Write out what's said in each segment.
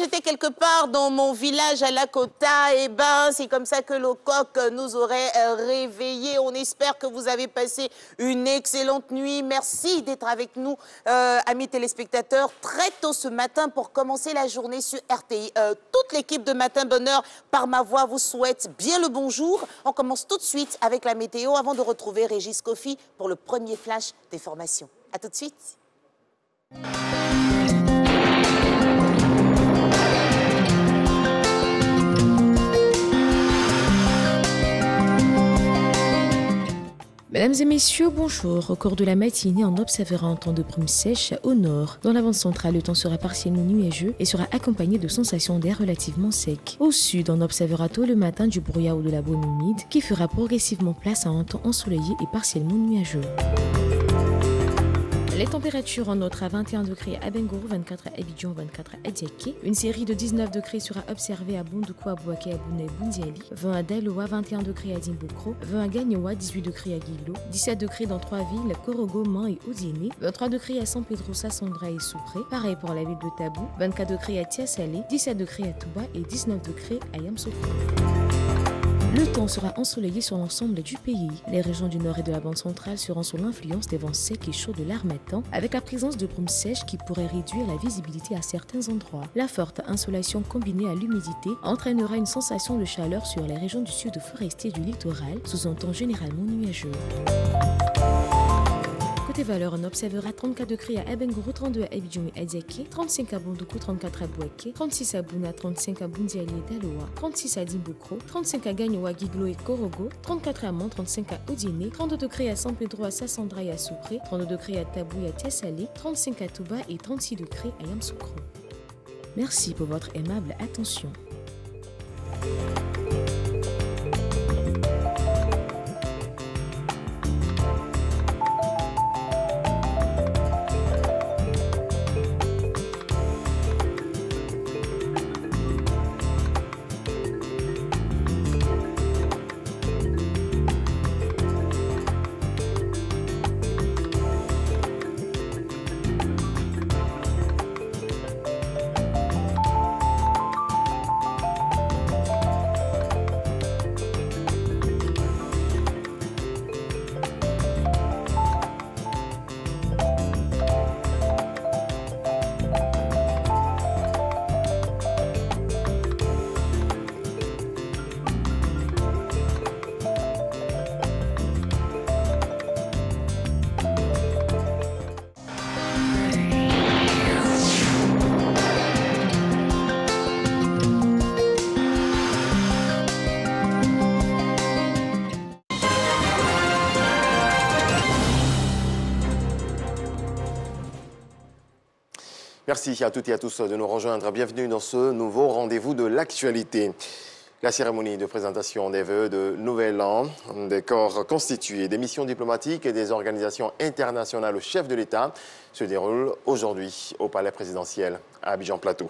j'étais quelque part dans mon village à Lakota, et ben c'est comme ça que le coq nous aurait réveillés. On espère que vous avez passé une excellente nuit. Merci d'être avec nous, amis téléspectateurs, très tôt ce matin pour commencer la journée sur RTI. Toute l'équipe de Matin Bonheur, par ma voix, vous souhaite bien le bonjour. On commence tout de suite avec la météo avant de retrouver Régis Kofi pour le premier flash des formations. A tout de suite. Mesdames et messieurs, bonjour. Au cours de la matinée, on observera un temps de brume sèche au nord. Dans la bande centrale, le temps sera partiellement nuageux et sera accompagné de sensations d'air relativement sec. Au sud, on observera tôt le matin du brouillard ou de la brume humide qui fera progressivement place à un temps ensoleillé et partiellement nuageux. Les températures en nôtre à 21 degrés à Bengourou, 24 à Abidjan, 24 à Diaké. Une série de 19 degrés sera observée à Bondoukou, à Bouaké, à Bouna et Bundiali. 20 à Daloa, 21 degrés à Dimbokro. 20 à Gagnoa, 18 degrés à Guilo. 17 degrés dans 3 villes, Korogo, Man et Odiéné. 23 degrés à San Pedro, Sassandra et Soupré. Pareil pour la ville de Tabou. 24 degrés à Tiasalé. 17 degrés à Touba et 19 degrés à Yamsoukro. Le temps sera ensoleillé sur l'ensemble du pays. Les régions du nord et de la bande centrale seront sous l'influence des vents secs et chauds de l'harmattan, avec la présence de brumes sèches qui pourraient réduire la visibilité à certains endroits. La forte insolation combinée à l'humidité entraînera une sensation de chaleur sur les régions du sud forestier du littoral, sous un temps généralement nuageux. Côté valeur, on observera 34 degrés à Abengourou, 32 à Abidjan et à Diaké, 35 à Bondoukou, 34 à Bouaké, 36 à Bouna, 35 à Bundiali et Daloa, 36 à Dimbokro, 35 à Gagnoa, Guiglo et Korogo, 34 à Man, 35 à Odiéné, 32 degrés à San Pedro, à Sassandra et à Soupré, 32 degrés à Tabou et à Tiasalé, 35 à Touba et 36 degrés à Yamsoukro. Merci pour votre aimable attention. Merci à toutes et à tous de nous rejoindre. Bienvenue dans ce nouveau rendez-vous de l'actualité. La cérémonie de présentation des vœux de Nouvel An, des corps constitués, des missions diplomatiques et des organisations internationales au chef de l'État se déroule aujourd'hui au Palais présidentiel à Abidjan Plateau.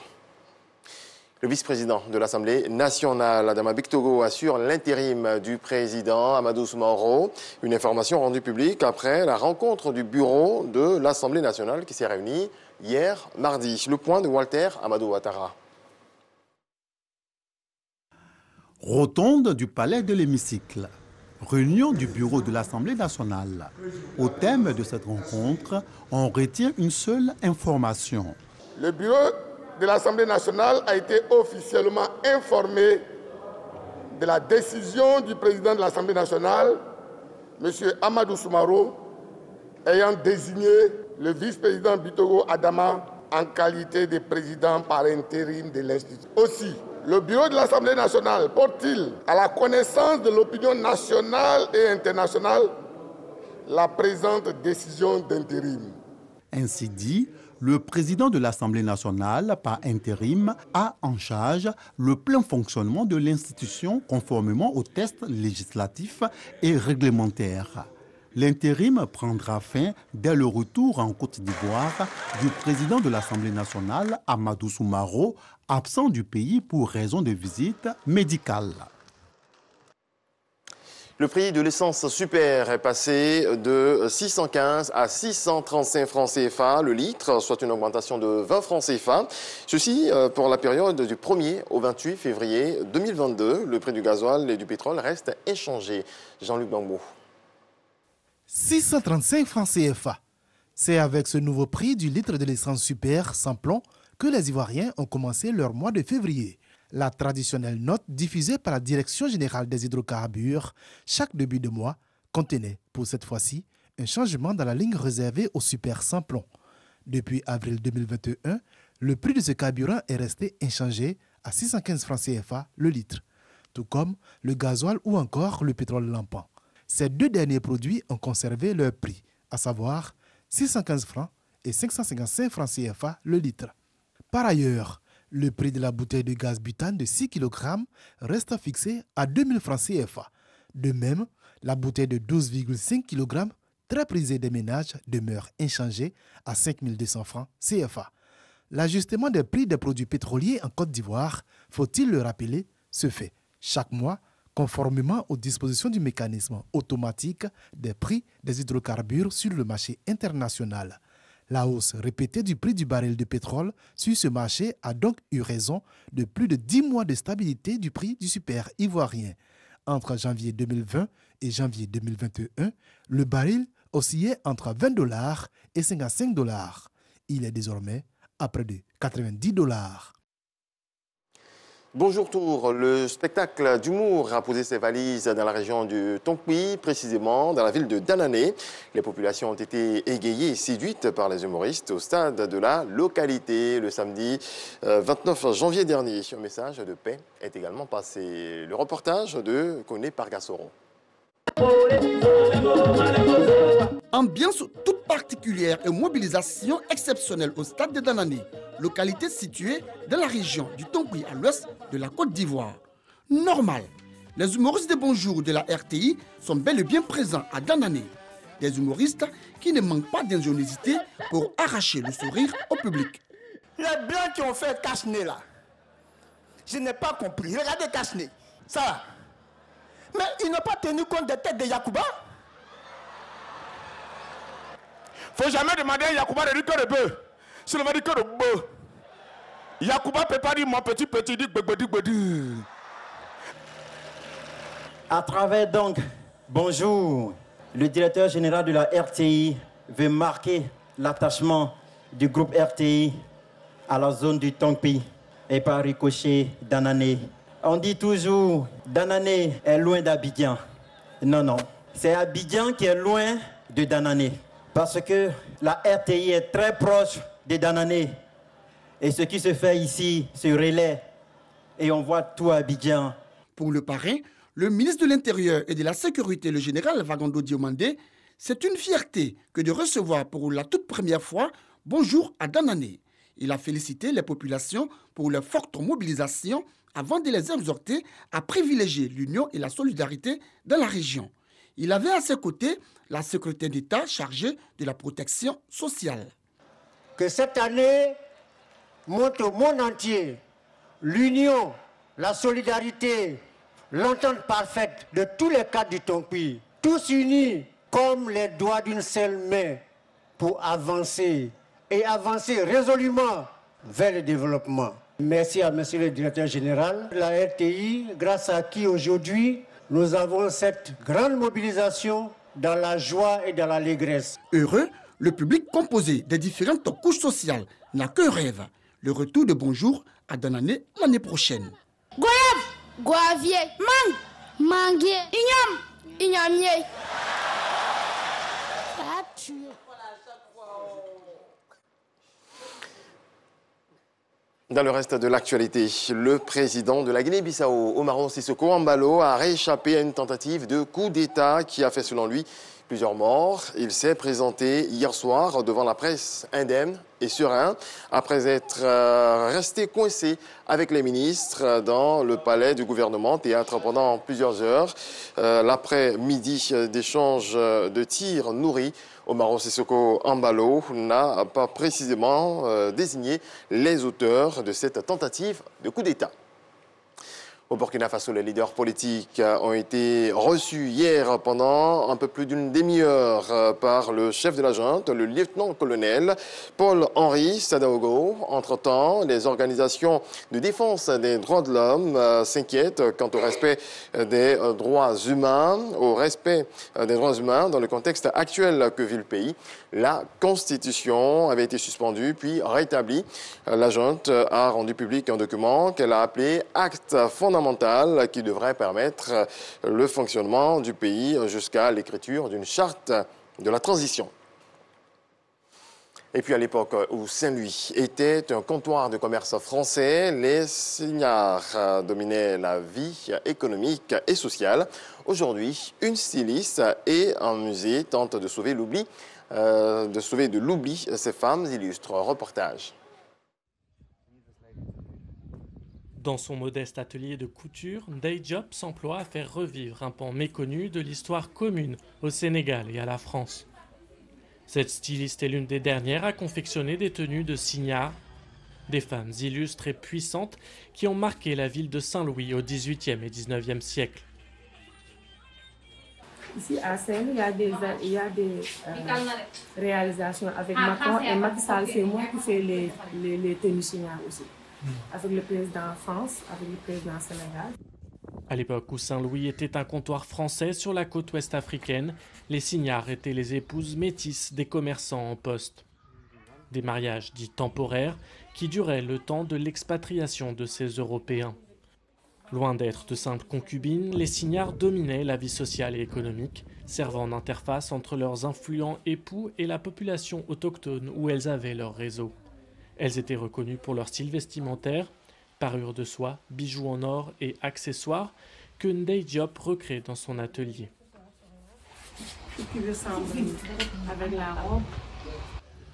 Le vice-président de l'Assemblée nationale, Adama Bictogo, assure l'intérim du président Amadou Soumaoro. Une information rendue publique après la rencontre du bureau de l'Assemblée nationale qui s'est réunie hier mardi. Le point de Walter Amadou Ouattara. Rotonde du palais de l'hémicycle. Réunion du bureau de l'Assemblée nationale. Au thème de cette rencontre, on retient une seule information. Le bureau de l'Assemblée nationale a été officiellement informé de la décision du président de l'Assemblée nationale, M. Amadou Soumaoro, ayant désigné le vice-président Bictogo Adama en qualité de président par intérim de l'Institut. Aussi, le bureau de l'Assemblée nationale porte-t-il à la connaissance de l'opinion nationale et internationale la présente décision d'intérim. Ainsi dit, le président de l'Assemblée nationale, par intérim, a en charge le plein fonctionnement de l'institution conformément aux tests législatifs et réglementaires. L'intérim prendra fin dès le retour en Côte d'Ivoire du président de l'Assemblée nationale, Amadou Soumaoro, absent du pays pour raison de visite médicale. Le prix de l'essence super est passé de 615 à 635 francs CFA le litre, soit une augmentation de 20 francs CFA. Ceci pour la période du 1er au 28 février 2022. Le prix du gasoil et du pétrole reste inchangé. Jean-Luc Bambou. 635 francs CFA. C'est avec ce nouveau prix du litre de l'essence super sans plomb que les Ivoiriens ont commencé leur mois de février. La traditionnelle note diffusée par la Direction générale des hydrocarbures chaque début de mois contenait, pour cette fois-ci, un changement dans la ligne réservée au super sans plomb. Depuis avril 2021, le prix de ce carburant est resté inchangé à 615 francs CFA le litre, tout comme le gasoil ou encore le pétrole lampant. Ces deux derniers produits ont conservé leur prix, à savoir 615 francs et 555 francs CFA le litre. Par ailleurs, le prix de la bouteille de gaz butane de 6 kg reste fixé à 2000 francs CFA. De même, la bouteille de 12,5 kg, très prisée des ménages, demeure inchangée à 5200 francs CFA. L'ajustement des prix des produits pétroliers en Côte d'Ivoire, faut-il le rappeler, se fait chaque mois conformément aux dispositions du mécanisme automatique des prix des hydrocarbures sur le marché international. La hausse répétée du prix du baril de pétrole sur ce marché a donc eu raison de plus de 10 mois de stabilité du prix du super ivoirien. Entre janvier 2020 et janvier 2021, le baril oscillait entre 20 $ et 55 $. Il est désormais à près de 90 $. Bonjour Tour, le spectacle d'humour a posé ses valises dans la région du Tonkpi, précisément dans la ville de Danané. Les populations ont été égayées et séduites par les humoristes au stade de la localité le samedi 29 janvier dernier. Un message de paix est également passé. Le reportage de Koné Pargassoro. Ambiance toute particulière et mobilisation exceptionnelle au stade de Danané, localité située dans la région du Tonkpi à l'ouest de la Côte d'Ivoire. Normal, les humoristes de Bonjour de la RTI sont bel et bien présents à Danané. Des humoristes qui ne manquent pas d'ingéniosité pour arracher le sourire au public. Les blancs qui ont fait cache-nez là, je n'ai pas compris. Regardez cache-nez, ça va. Mais ils n'ont pas tenu compte des têtes de Yacouba. Faut jamais demander à Yacouba de dire que de bœuf. Si on va dire que de bœuf. Yacouba peut pas dire mon petit, dit bébé. À travers donc, bonjour, le directeur général de la RTI veut marquer l'attachement du groupe RTI à la zone du Tonkpi et par ricochet Danané. On dit toujours Danané est loin d'Abidjan. Non, non, c'est Abidjan qui est loin de Danané. Parce que la RTI est très proche de Danané. Et ce qui se fait ici se relaie. Et on voit tout Abidjan. Pour le parrain, le ministre de l'Intérieur et de la Sécurité, le général Vagando Diomandé, c'est une fierté que de recevoir pour la toute première fois Bonjour à Danané. Il a félicité les populations pour leur forte mobilisation avant de les exhorter à privilégier l'union et la solidarité dans la région. Il avait à ses côtés la secrétaire d'État chargée de la protection sociale. Que cette année montre au monde entier l'union, la solidarité, l'entente parfaite de tous les cadres du Tonkpi, tous unis comme les doigts d'une seule main pour avancer et avancer résolument vers le développement. Merci à monsieur le directeur général de la RTI, grâce à qui aujourd'hui nous avons cette grande mobilisation dans la joie et dans l'allégresse. Heureux, le public composé des différentes couches sociales n'a que rêve. Le retour de Bonjour à Danané l'année prochaine. Goyave, goyavier, manguier, ignamier. Dans le reste de l'actualité, le président de la Guinée-Bissau, Umaro Sissoco Embalo, a rééchappé à une tentative de coup d'État qui a fait, selon lui, plusieurs morts. Il s'est présenté hier soir devant la presse indemne et serein, après être resté coincé avec les ministres dans le palais du gouvernement, théâtre pendant plusieurs heures. L'après-midi d'échange de tirs nourris, Umaro Sissoco Embalo n'a pas précisément désigné les auteurs de cette tentative de coup d'État. Au Burkina Faso, les leaders politiques ont été reçus hier pendant un peu plus d'une demi-heure par le chef de la junte, le lieutenant-colonel Paul-Henri Sadaogo. Entre-temps, les organisations de défense des droits de l'homme s'inquiètent quant au respect des droits humains, dans le contexte actuel que vit le pays. La Constitution avait été suspendue puis rétablie. La junte a rendu public un document qu'elle a appelé « Acte fondamental » qui devrait permettre le fonctionnement du pays jusqu'à l'écriture d'une charte de la transition. Et puis à l'époque où Saint-Louis était un comptoir de commerce français, les Signares dominaient la vie économique et sociale. Aujourd'hui, une styliste et un musée tentent de sauver de l'oubli ces femmes illustres. Reportage. Dans son modeste atelier de couture, Ndeye Diop s'emploie à faire revivre un pan méconnu de l'histoire commune au Sénégal et à la France. Cette styliste est l'une des dernières à confectionner des tenues de Signares, des femmes illustres et puissantes qui ont marqué la ville de Saint-Louis au XVIIIe et XIXe siècle. Ici à Saint-Louis, il y a des réalisations avec Macron et Macky Sall, c'est moi qui fais les tenues Signares aussi. Avec le président France, avec le président Sénégal. À l'époque où Saint-Louis était un comptoir français sur la côte ouest africaine, les Signares étaient les épouses métisses des commerçants en poste. Des mariages dits temporaires qui duraient le temps de l'expatriation de ces Européens. Loin d'être de simples concubines, les Signares dominaient la vie sociale et économique, servant d'interface entre leurs influents époux et la population autochtone où elles avaient leur réseau. Elles étaient reconnues pour leur style vestimentaire, parures de soie, bijoux en or et accessoires que Ndeye Diop recrée dans son atelier. Avec la robe.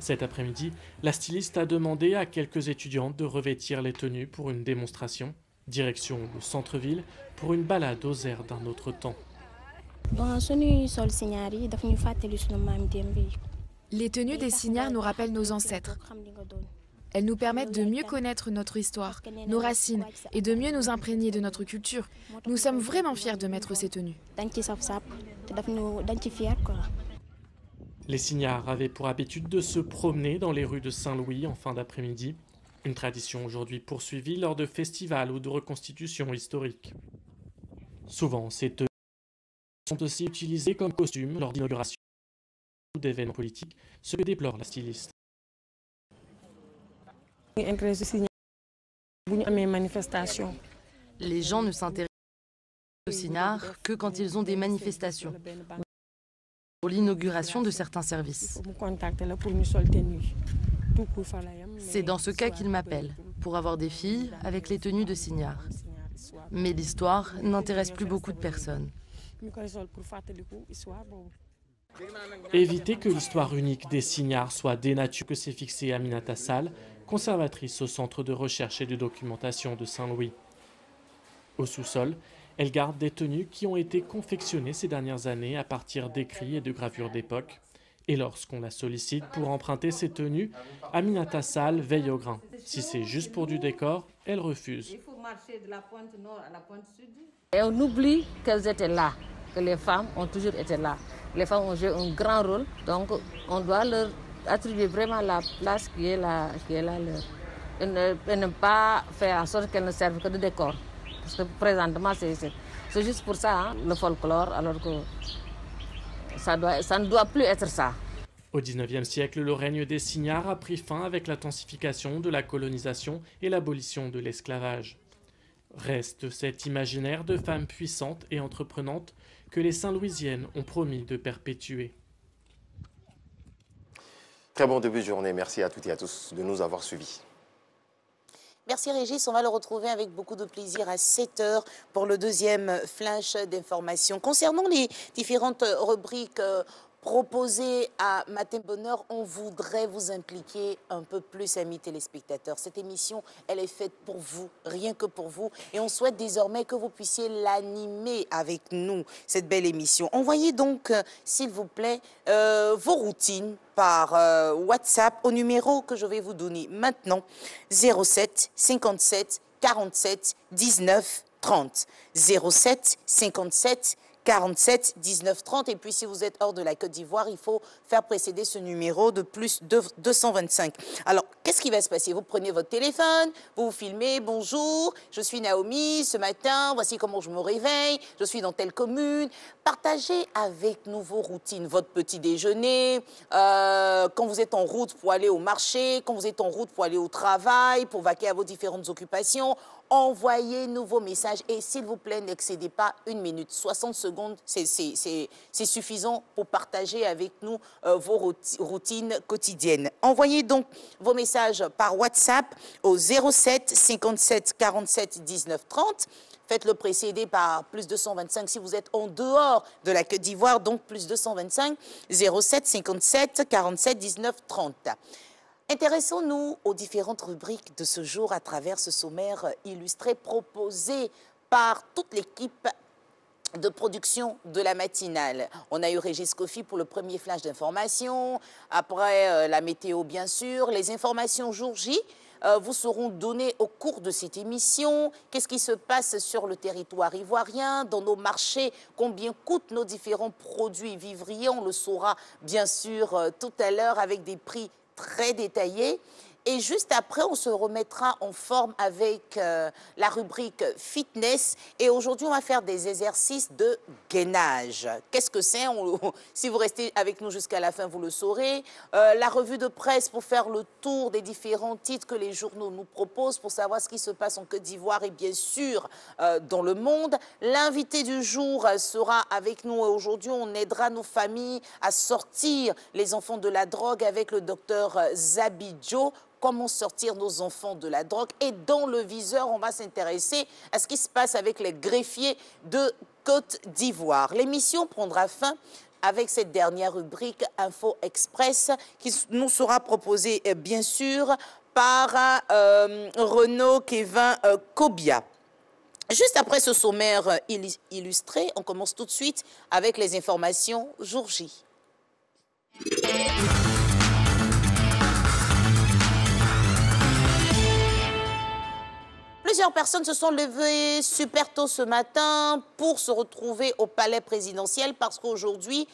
Cet après-midi, la styliste a demandé à quelques étudiantes de revêtir les tenues pour une démonstration. Direction le centre-ville pour une balade aux airs d'un autre temps. Les tenues des Signares nous rappellent nos ancêtres. Elles nous permettent de mieux connaître notre histoire, nos racines et de mieux nous imprégner de notre culture. Nous sommes vraiment fiers de mettre ces tenues. Les Signares avaient pour habitude de se promener dans les rues de Saint-Louis en fin d'après-midi. Une tradition aujourd'hui poursuivie lors de festivals ou de reconstitutions historiques. Souvent, ces tenues sont aussi utilisées comme costumes lors d'inauguration ou d'événements politiques, ce que déplore la styliste. Les gens ne s'intéressent aux Signares que quand ils ont des manifestations, pour l'inauguration de certains services. C'est dans ce cas qu'ils m'appellent, pour avoir des filles avec les tenues de Signares. Mais l'histoire n'intéresse plus beaucoup de personnes. Éviter que l'histoire unique des Signares soit dénaturée, que s'est fixée Aminata Sall, conservatrice au Centre de recherche et de documentation de Saint-Louis. Au sous-sol, elle garde des tenues qui ont été confectionnées ces dernières années à partir d'écrits et de gravures d'époque. Et lorsqu'on la sollicite pour emprunter ces tenues, Aminata Sall veille au grain. Si c'est juste pour du décor, elle refuse. Et on oublie qu'elles étaient là, que les femmes ont toujours été là. Les femmes ont joué un grand rôle, donc on doit leur attribuer vraiment la place qui est là leur. Et ne pas faire en sorte qu'elles ne servent que de décor. Parce que présentement, c'est juste pour ça, le folklore, alors que ça ne doit plus être ça. Au XIXe siècle, le règne des Signares a pris fin avec l'intensification de la colonisation et l'abolition de l'esclavage. Reste cet imaginaire de femmes puissantes et entreprenantes que les Saint-Louisiennes ont promis de perpétuer. Très bon début de journée. Merci à toutes et à tous de nous avoir suivis. Merci Régis, on va le retrouver avec beaucoup de plaisir à 7h pour le deuxième flash d'information. Concernant les différentes rubriques proposées à Matin Bonheur, on voudrait vous impliquer un peu plus, amis téléspectateurs. Cette émission, elle est faite pour vous, rien que pour vous. Et on souhaite désormais que vous puissiez l'animer avec nous, cette belle émission. Envoyez donc, s'il vous plaît, vos routines par WhatsApp au numéro que je vais vous donner maintenant, 07 57 47 19 30. 07 57 47 19 30. Et puis, si vous êtes hors de la Côte d'Ivoire, il faut faire précéder ce numéro de plus de 225. Alors, qu'est-ce qui va se passer? Vous prenez votre téléphone, vous vous filmez. Bonjour, je suis Naomi. Ce matin, voici comment je me réveille. Je suis dans telle commune. Partagez avec nous vos routines, votre petit déjeuner, quand vous êtes en route pour aller au marché, quand vous êtes en route pour aller au travail, pour vaquer à vos différentes occupations. Envoyez-nous vos messages et s'il vous plaît, n'excédez pas 1 minute. 60 secondes, c'est suffisant pour partager avec nous vos routines quotidiennes. Envoyez donc vos messages par WhatsApp au 07 57 47 19 30. Faites-le précéder par plus 225 si vous êtes en dehors de la Côte d'Ivoire, donc plus 225 07 57 47 19 30. Intéressons-nous aux différentes rubriques de ce jour à travers ce sommaire illustré proposé par toute l'équipe de production de la matinale. On a eu Régis Kofi pour le premier flash d'information, après la météo bien sûr, les informations jour J vous seront données au cours de cette émission. Qu'est-ce qui se passe sur le territoire ivoirien, dans nos marchés, combien coûtent nos différents produits vivriers, on le saura bien sûr tout à l'heure avec des prix très détaillé. Et juste après, on se remettra en forme avec la rubrique fitness. Et aujourd'hui, on va faire des exercices de gainage. Qu'est-ce que c'est? Si vous restez avec nous jusqu'à la fin, vous le saurez. La revue de presse pour faire le tour des différents titres que les journaux nous proposent pour savoir ce qui se passe en Côte d'Ivoire et bien sûr dans le monde. L'invité du jour sera avec nous. Et aujourd'hui, on aidera nos familles à sortir les enfants de la drogue avec le docteur Zabidjo. Comment sortir nos enfants de la drogue. Et dans le viseur, on va s'intéresser à ce qui se passe avec les greffiers de Côte d'Ivoire. L'émission prendra fin avec cette dernière rubrique Info Express qui nous sera proposée bien sûr par Renaud Kevin Kobia. Juste après ce sommaire illustré, on commence tout de suite avec les informations jour J. Plusieurs personnes se sont levées super tôt ce matin pour se retrouver au palais présidentiel parce qu'aujourd'hui,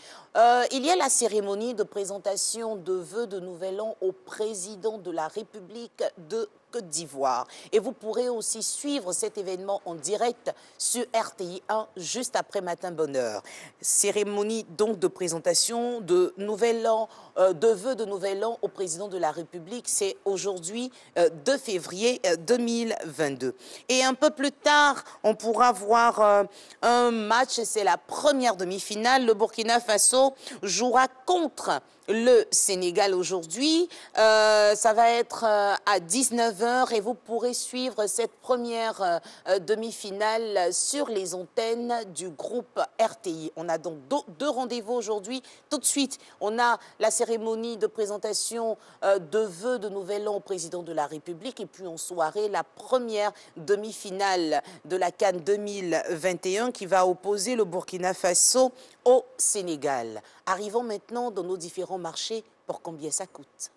il y a la cérémonie de présentation de vœux de Nouvel An au président de la République de Côte d'Ivoire. Et vous pourrez aussi suivre cet événement en direct sur RTI 1 juste après Matin Bonheur. Cérémonie donc de présentation de Nouvel An, de vœux de Nouvel An au président de la République. C'est aujourd'hui 2 février 2022. Et un peu plus tard, on pourra voir un match, c'est la première demi-finale. Le Burkina Faso jouera contre le Sénégal aujourd'hui. Ça va être à 19h et vous pourrez suivre cette première demi-finale sur les antennes du groupe RTI. On a donc 2 rendez-vous aujourd'hui. Tout de suite, on a la cérémonie de présentation de vœux de Nouvel An au président de la République et puis en soirée, la première demi-finale de la CAN 2021 qui va opposer le Burkina Faso au Sénégal. Arrivons maintenant dans nos différents marchés pour combien ça coûte.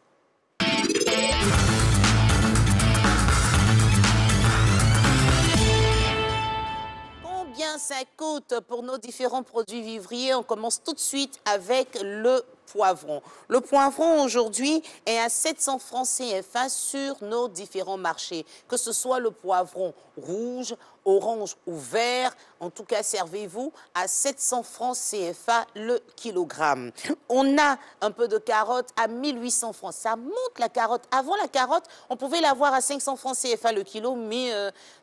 Combien ça coûte pour nos différents produits vivriers? On commence tout de suite avec le poivron. Le poivron aujourd'hui est à 700 francs CFA sur nos différents marchés, que ce soit le poivron rouge, orange ou vert. En tout cas, servez-vous à 700 francs CFA le kilogramme. On a un peu de carotte à 1800 francs. Ça monte la carotte. Avant la carotte, on pouvait l'avoir à 500 francs CFA le kilo, mais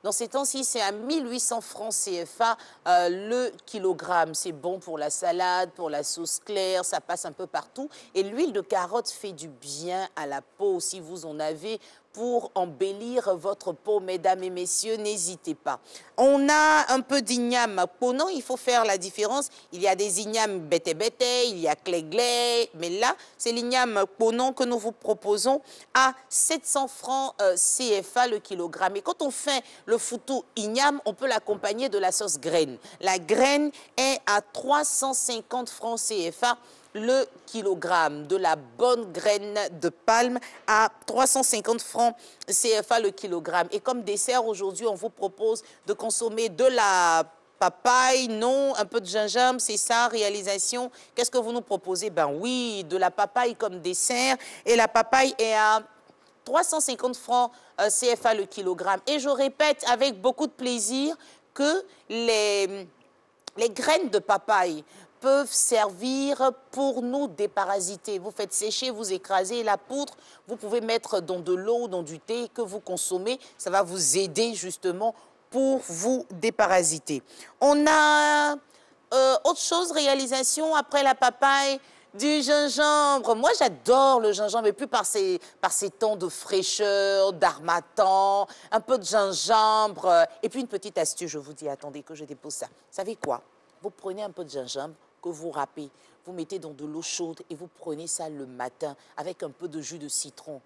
dans ces temps-ci, c'est à 1800 francs CFA le kilogramme. C'est bon pour la salade, pour la sauce claire, ça passe un peu partout. Et l'huile de carotte fait du bien à la peau si vous en avez pour embellir votre peau, mesdames et messieurs, n'hésitez pas. On a un peu d'igname ponant, il faut faire la différence. Il y a des ignames bête-bête, il y a clé-glé, mais là, c'est l'igname ponant que nous vous proposons à 700 francs CFA le kilogramme. Et quand on fait le foutou igname, on peut l'accompagner de la sauce graine. La graine est à 350 francs CFA le kilogramme de la bonne graine de palme à 350 francs CFA le kilogramme. Et comme dessert, aujourd'hui, on vous propose de consommer de la papaye, non, un peu de gingembre, c'est ça, réalisation. Qu'est-ce que vous nous proposez? Ben oui, de la papaye comme dessert. Et la papaye est à 350 francs CFA le kilogramme. Et je répète avec beaucoup de plaisir que les graines de papaye peuvent servir pour nous déparasiter. Vous faites sécher, vous écrasez la poudre, vous pouvez mettre dans de l'eau, dans du thé que vous consommez. Ça va vous aider justement pour vous déparasiter. On a autre chose, réalisation, après la papaye, du gingembre. Moi, j'adore le gingembre, et puis par ces temps de fraîcheur, d'harmattan, un peu de gingembre. Et puis une petite astuce, je vous dis, attendez que je dépose ça. Vous savez quoi? Vous prenez un peu de gingembre que vous râpez, vous mettez dans de l'eau chaude et vous prenez ça le matin avec un peu de jus de citron.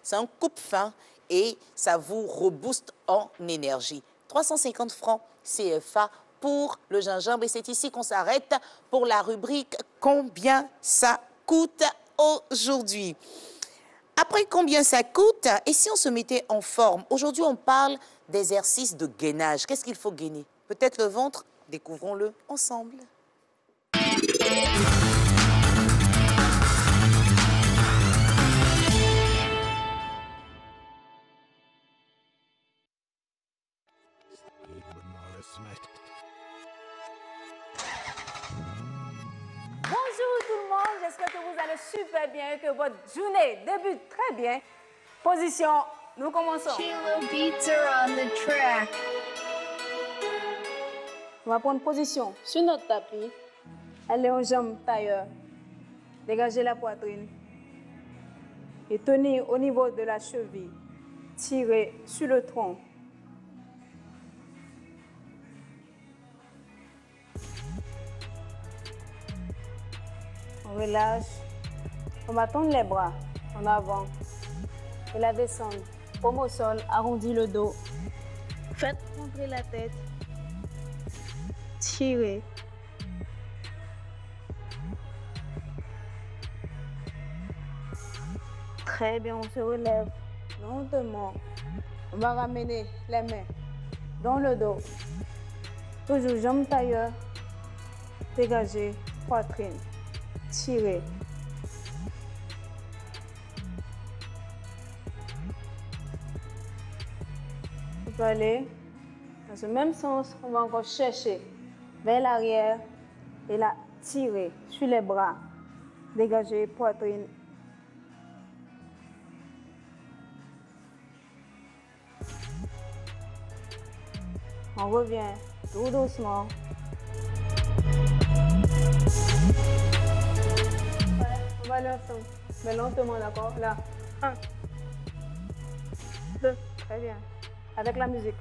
C'est un coupe-faim et ça vous rebooste en énergie. 350 francs CFA pour le gingembre. Et c'est ici qu'on s'arrête pour la rubrique « Combien ça coûte aujourd'hui ?» Après, combien ça coûte? Et si on se mettait en forme? Aujourd'hui, on parle d'exercice de gainage. Qu'est-ce qu'il faut gainer? Peut-être le ventre? Découvrons-le ensemble. Bonjour tout le monde, j'espère que vous allez super bien et que votre journée débute très bien. Position, nous commençons. Chilo beats are on the track. On va prendre position sur notre tapis. Aller en jambes tailleur. Dégager la poitrine. Et tenir au niveau de la cheville. Tirer sur le tronc. On relâche. On va tendre les bras en avant. Et la descendre. Paume au sol, arrondis le dos. Faites rentrer la tête. Tirez. Très bien, on se relève lentement. On va ramener les mains dans le dos. Toujours jambes tailleur. Dégager, poitrine. Tirez. On peut aller dans ce même sens. On va encore chercher vers l'arrière et la tirer sur les bras. Dégager, poitrine. On revient tout doucement. On va aller ensemble, mais lentement, d'accord? Là, 1, 2, très bien. Avec la musique.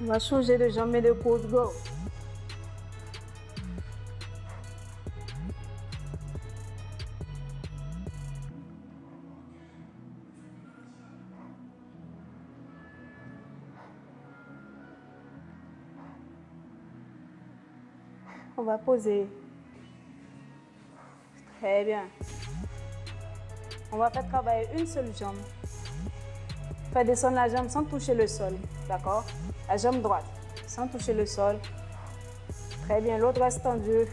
On va changer de jambe et de coude, go. On va poser. Très bien. On va faire travailler une seule jambe. Faire descendre la jambe sans toucher le sol, d'accord? La jambe droite, sans toucher le sol. Très bien, l'autre reste tendu.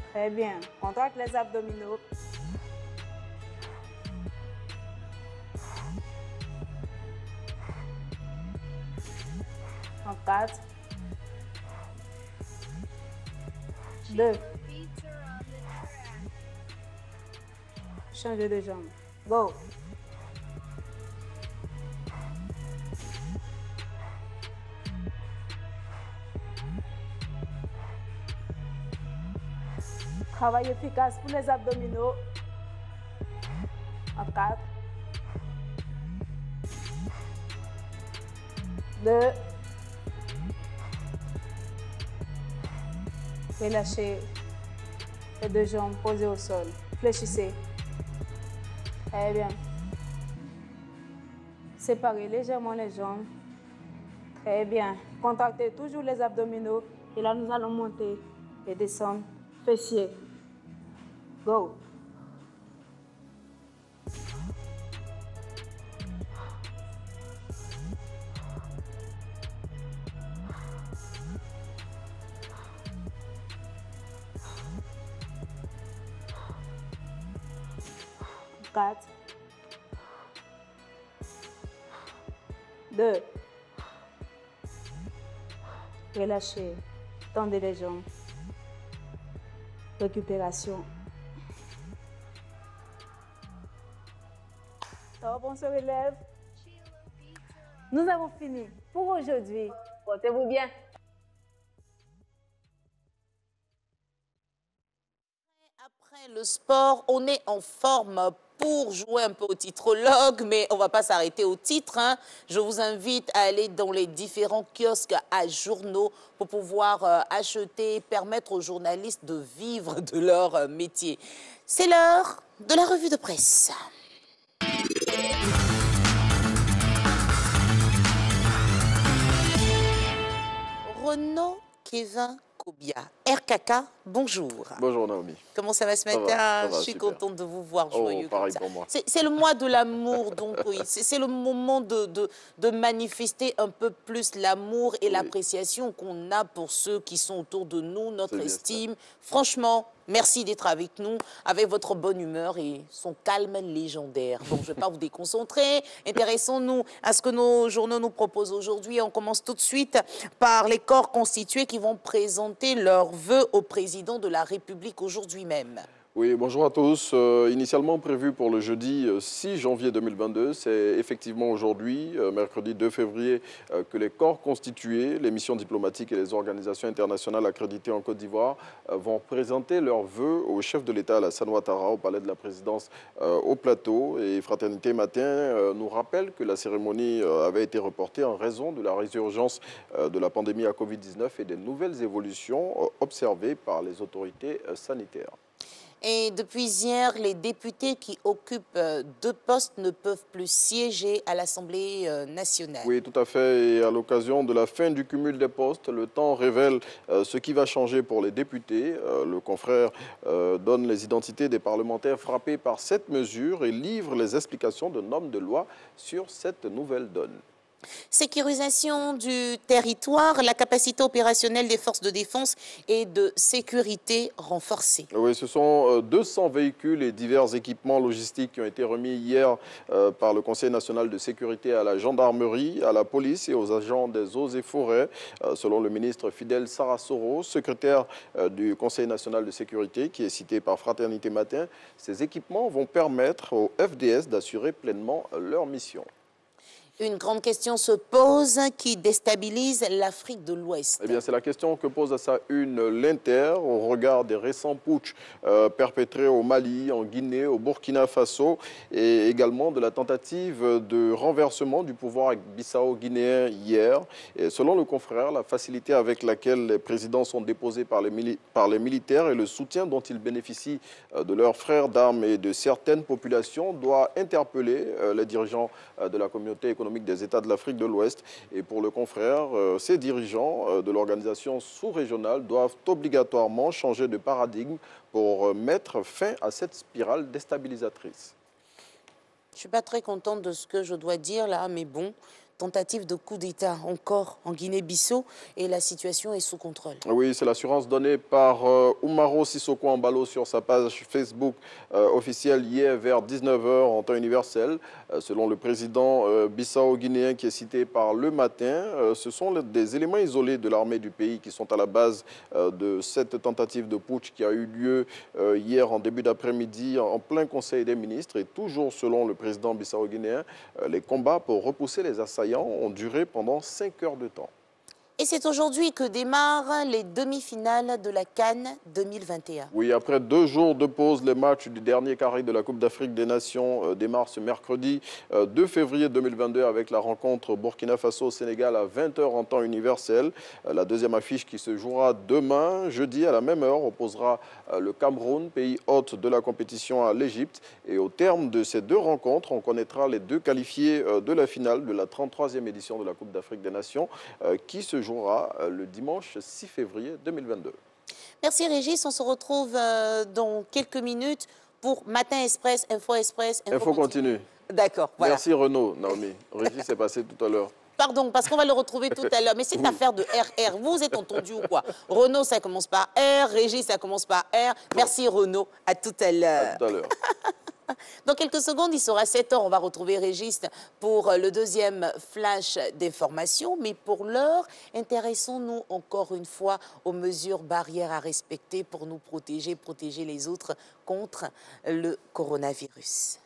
Très bien, contracte les abdominaux. En 4, 2. Changer de jambe. Go. Travail efficace pour les abdominaux. En 4, 2, Relâchez les deux jambes posées au sol. Fléchissez. Très bien. Séparez légèrement les jambes. Très bien. Contractez toujours les abdominaux. Et là, nous allons monter et descendre. Fessiers. Go. Quatre. 2. Relâchez. Tendez les jambes. Récupération. Top, on se relève. Nous avons fini pour aujourd'hui. Portez-vous bien. Après le sport, on est en forme pour jouer un peu au titrologue, mais on ne va pas s'arrêter au titre. Je vous invite à aller dans les différents kiosques à journaux pour pouvoir acheter, permettre aux journalistes de vivre de leur métier. C'est l'heure de la revue de presse. Renaud Kevin Kobia, RKK, bonjour. Bonjour Naomi. Comment ça va ce matin? Ça va, je suis super. contente de vous voir joyeux. Pareil comme ça. pour moi. C'est le mois de l'amour, donc oui, c'est le moment de manifester un peu plus l'amour et l'appréciation qu'on a pour ceux qui sont autour de nous, notre estime. Franchement, merci d'être avec nous, avec votre bonne humeur et son calme légendaire. Donc, je ne vais pas vous déconcentrer. Intéressons-nous à ce que nos journaux nous proposent aujourd'hui. On commence tout de suite par les corps constitués qui vont présenter leurs vœux au président de la République aujourd'hui même. Oui, bonjour à tous. Initialement prévu pour le jeudi 6 janvier 2022, c'est effectivement aujourd'hui, mercredi 2 février, que les corps constitués, les missions diplomatiques et les organisations internationales accréditées en Côte d'Ivoire vont présenter leurs vœux au chef de l'État, Alassane Ouattara, au palais de la présidence au plateau. Et Fraternité Matin nous rappelle que la cérémonie avait été reportée en raison de la résurgence de la pandémie à Covid-19 et des nouvelles évolutions observées par les autorités sanitaires. Et depuis hier, les députés qui occupent 2 postes ne peuvent plus siéger à l'Assemblée nationale. Oui, tout à fait. Et à l'occasion de la fin du cumul des postes, le temps révèle ce qui va changer pour les députés. Le confrère donne les identités des parlementaires frappés par cette mesure et livre les explications d'un homme de loi sur cette nouvelle donne. Sécurisation du territoire, la capacité opérationnelle des forces de défense et de sécurité renforcée. Oui, ce sont 200 véhicules et divers équipements logistiques qui ont été remis hier par le Conseil national de sécurité à la gendarmerie, à la police et aux agents des eaux et forêts. Selon le ministre Fidel Sarasoro, secrétaire du Conseil national de sécurité, qui est cité par Fraternité Matin, ces équipements vont permettre au FDS d'assurer pleinement leur mission. Une grande question se pose qui déstabilise l'Afrique de l'Ouest. Eh bien, c'est la question que pose à sa une l'Inter au regard des récents putschs perpétrés au Mali, en Guinée, au Burkina Faso et également de la tentative de renversement du pouvoir bissau-guinéen hier. Et selon le confrère, la facilité avec laquelle les présidents sont déposés par les militaires et le soutien dont ils bénéficient de leurs frères d'armes et de certaines populations doit interpeller les dirigeants de la communauté économique des États de l'Afrique de l'Ouest. Et pour le confrère, ces dirigeants de l'organisation sous-régionale doivent obligatoirement changer de paradigme pour mettre fin à cette spirale déstabilisatrice. Je ne suis pas très contente de ce que je dois dire là, mais bon, tentative de coup d'État encore en Guinée-Bissau et la situation est sous contrôle. Oui, c'est l'assurance donnée par Oumaro Sissoko Embalo sur sa page Facebook officielle hier vers 19h en temps universel. Selon le président bissau-guinéen qui est cité par Le Matin, ce sont des éléments isolés de l'armée du pays qui sont à la base de cette tentative de putsch qui a eu lieu hier en début d'après-midi en plein Conseil des ministres. Et toujours selon le président bissau-guinéen, les combats pour repousser les assaillants ont duré pendant 5 heures de temps. Et c'est aujourd'hui que démarrent les demi-finales de la CAN 2021. Oui, après 2 jours de pause, les matchs du dernier carré de la Coupe d'Afrique des Nations démarrent ce mercredi 2 février 2022 avec la rencontre Burkina Faso-Sénégal à 20h en temps universel. La deuxième affiche qui se jouera demain, jeudi à la même heure, opposera le Cameroun, pays hôte de la compétition, à l'Égypte. Et au terme de ces 2 rencontres, on connaîtra les 2 qualifiés de la finale de la 33e édition de la Coupe d'Afrique des Nations qui se jouera le dimanche 6 février 2022. Merci Régis, on se retrouve dans quelques minutes pour Matin Express, Info Express, Info continue. D'accord, voilà. Merci Renaud, Naomi. Régis est passé tout à l'heure. Pardon, parce qu'on va le retrouver tout à l'heure. Mais cette affaire de RR, vous êtes entendu ou quoi? Renaud, ça commence par R, Régis, ça commence par R. Merci Renaud, à tout à l'heure. À tout à l'heure. Dans quelques secondes, il sera 7h, on va retrouver Régis pour le deuxième flash d'information. Mais pour l'heure, intéressons-nous encore une fois aux mesures barrières à respecter pour nous protéger, protéger les autres contre le coronavirus.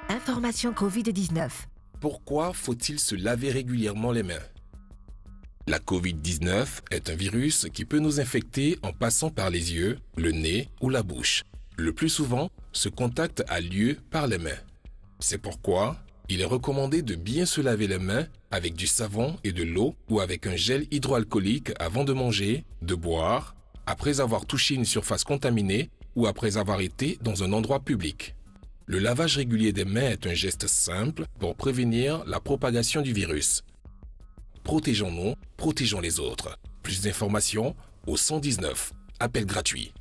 Information Covid-19. Pourquoi faut-il se laver régulièrement les mains? La Covid-19 est un virus qui peut nous infecter en passant par les yeux, le nez ou la bouche. Le plus souvent, ce contact a lieu par les mains. C'est pourquoi il est recommandé de bien se laver les mains avec du savon et de l'eau ou avec un gel hydroalcoolique avant de manger, de boire, après avoir touché une surface contaminée ou après avoir été dans un endroit public. Le lavage régulier des mains est un geste simple pour prévenir la propagation du virus. Protégeons-nous, protégeons les autres. Plus d'informations au 119. Appel gratuit.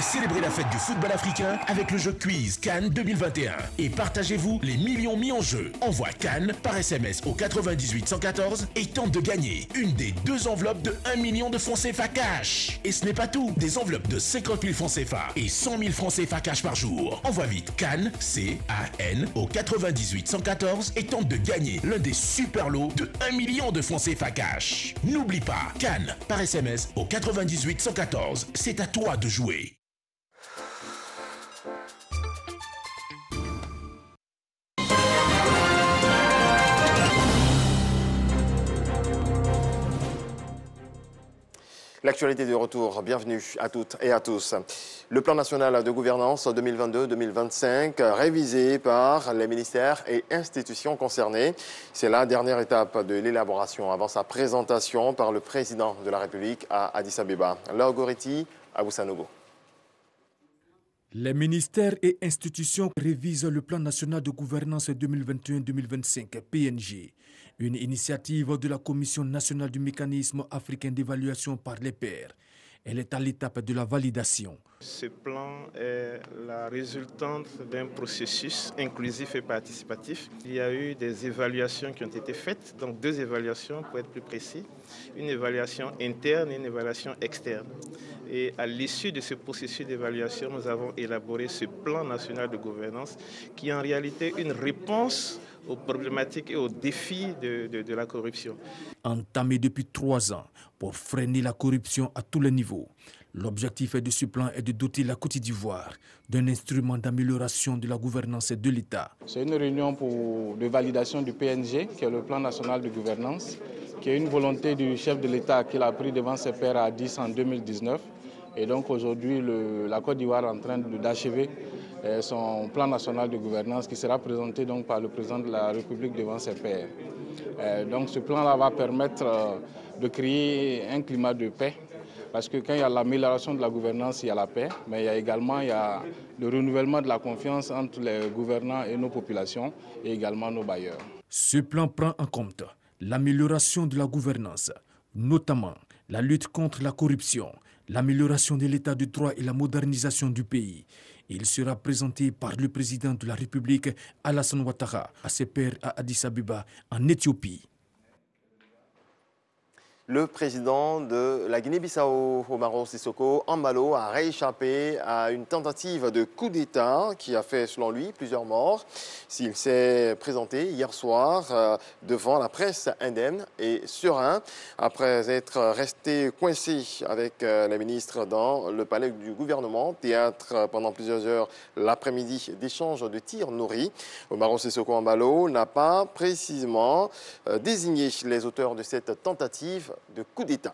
Célébrez la fête du football africain avec le jeu Quiz Cannes 2021 et partagez-vous les millions mis en jeu. Envoie Cannes par SMS au 98 114 et tente de gagner une des 2 enveloppes de 1 million de francs CFA cash. Et ce n'est pas tout, des enveloppes de 50 000 francs CFA et 100 000 francs CFA cash par jour. Envoie vite Cannes, C-A-N, au 98 114 et tente de gagner l'un des super lots de 1 million de francs CFA cash. N'oublie pas, Cannes par SMS au 98 114. C'est à toi de jouer. L'actualité de retour, bienvenue à toutes et à tous. Le plan national de gouvernance 2022-2025 révisé par les ministères et institutions concernées. C'est la dernière étape de l'élaboration avant sa présentation par le président de la République à Addis Abeba. Laure Goretti, Abou Sanogo. Les ministères et institutions révisent le plan national de gouvernance 2021-2025, PNG, une initiative de la Commission nationale du mécanisme africain d'évaluation par les pairs. Elle est à l'étape de la validation. Ce plan est la résultante d'un processus inclusif et participatif. Il y a eu des évaluations qui ont été faites, donc 2 évaluations pour être plus précis, une évaluation interne et une évaluation externe. Et à l'issue de ce processus d'évaluation, nous avons élaboré ce plan national de gouvernance qui est en réalité une réponse aux problématiques et aux défis de la corruption. Entamé depuis 3 ans pour freiner la corruption à tous les niveaux, l'objectif de ce plan est de doter la Côte d'Ivoire d'un instrument d'amélioration de la gouvernance de l'État. C'est une réunion de validation du PNG, qui est le plan national de gouvernance, qui est une volonté du chef de l'État qu'il a pris devant ses pairs à Addis en 2019. Et donc aujourd'hui, la Côte d'Ivoire est en train d'achever son plan national de gouvernance qui sera présenté donc par le président de la République devant ses pairs. Donc ce plan-là va permettre de créer un climat de paix, parce que quand il y a l'amélioration de la gouvernance, il y a la paix, mais il y a également le renouvellement de la confiance entre les gouvernants et nos populations, et également nos bailleurs. Ce plan prend en compte l'amélioration de la gouvernance, notamment la lutte contre la corruption, l'amélioration de l'état de droit et la modernisation du pays. Il sera présenté par le président de la République, Alassane Ouattara, à ses pairs à Addis Abeba, en Éthiopie. Le président de la Guinée-Bissau, Umaro Sissoco Embalo, a rééchappé à une tentative de coup d'État qui a fait, selon lui, plusieurs morts. Il s'est présenté hier soir devant la presse indemne et serein, après être resté coincé avec la ministre dans le palais du gouvernement, théâtre pendant plusieurs heures l'après-midi d'échanges de tirs nourris. Umaro Sissoco Embalo n'a pas précisément désigné les auteurs de cette tentative de coup d'État.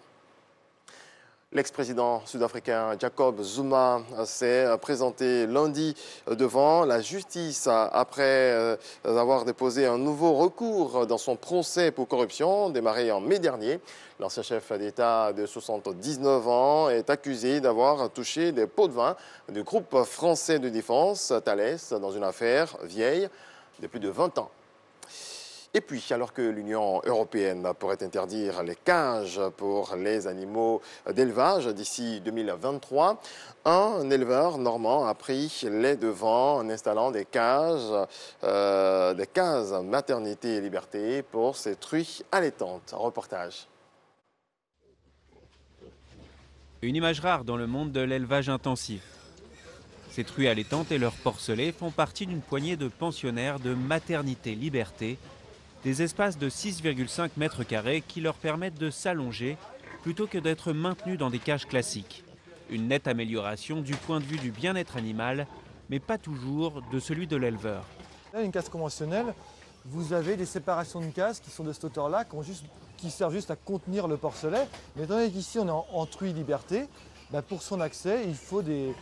L'ex-président sud-africain Jacob Zuma s'est présenté lundi devant la justice après avoir déposé un nouveau recours dans son procès pour corruption démarré en mai dernier. L'ancien chef d'État de 79 ans est accusé d'avoir touché des pots de vin du groupe français de défense Thales dans une affaire vieille de plus de 20 ans. Et puis, alors que l'Union européenne pourrait interdire les cages pour les animaux d'élevage d'ici 2023, un éleveur normand a pris les devants en installant des cases maternité et liberté pour ses truies allaitantes. Reportage. Une image rare dans le monde de l'élevage intensif. Ces truies allaitantes et leurs porcelets font partie d'une poignée de pensionnaires de maternité liberté, des espaces de 6,5 mètres carrés qui leur permettent de s'allonger plutôt que d'être maintenus dans des cages classiques. Une nette amélioration du point de vue du bien-être animal, mais pas toujours de celui de l'éleveur. Là, une case conventionnelle, vous avez des séparations de cases qui sont de cette hauteur-là, qui servent juste à contenir le porcelet. Mais étant donné qu'ici on est en truie liberté, pour son accès, il faut des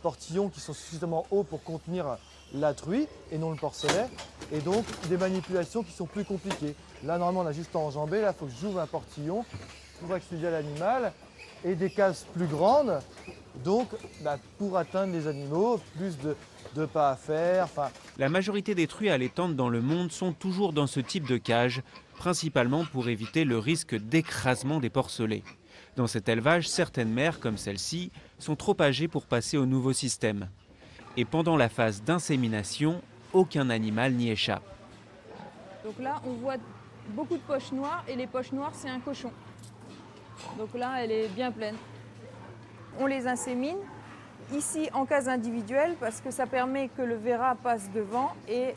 portillons qui sont suffisamment hauts pour contenir la truie et non le porcelet, et donc des manipulations qui sont plus compliquées. Là, normalement, on a juste à enjamber, là, il faut que j'ouvre un portillon pour accéder à l'animal, et des cases plus grandes, donc pour atteindre les animaux, plus de pas à faire. La majorité des truies allaitantes dans le monde sont toujours dans ce type de cage, principalement pour éviter le risque d'écrasement des porcelets. Dans cet élevage, certaines mères, comme celle-ci, sont trop âgées pour passer au nouveau système. Et pendant la phase d'insémination, aucun animal n'y échappe. Donc là, on voit beaucoup de poches noires, et les poches noires, c'est un cochon. Donc là, elle est bien pleine. On les insémine ici en case individuelle parce que ça permet que le véra passe devant et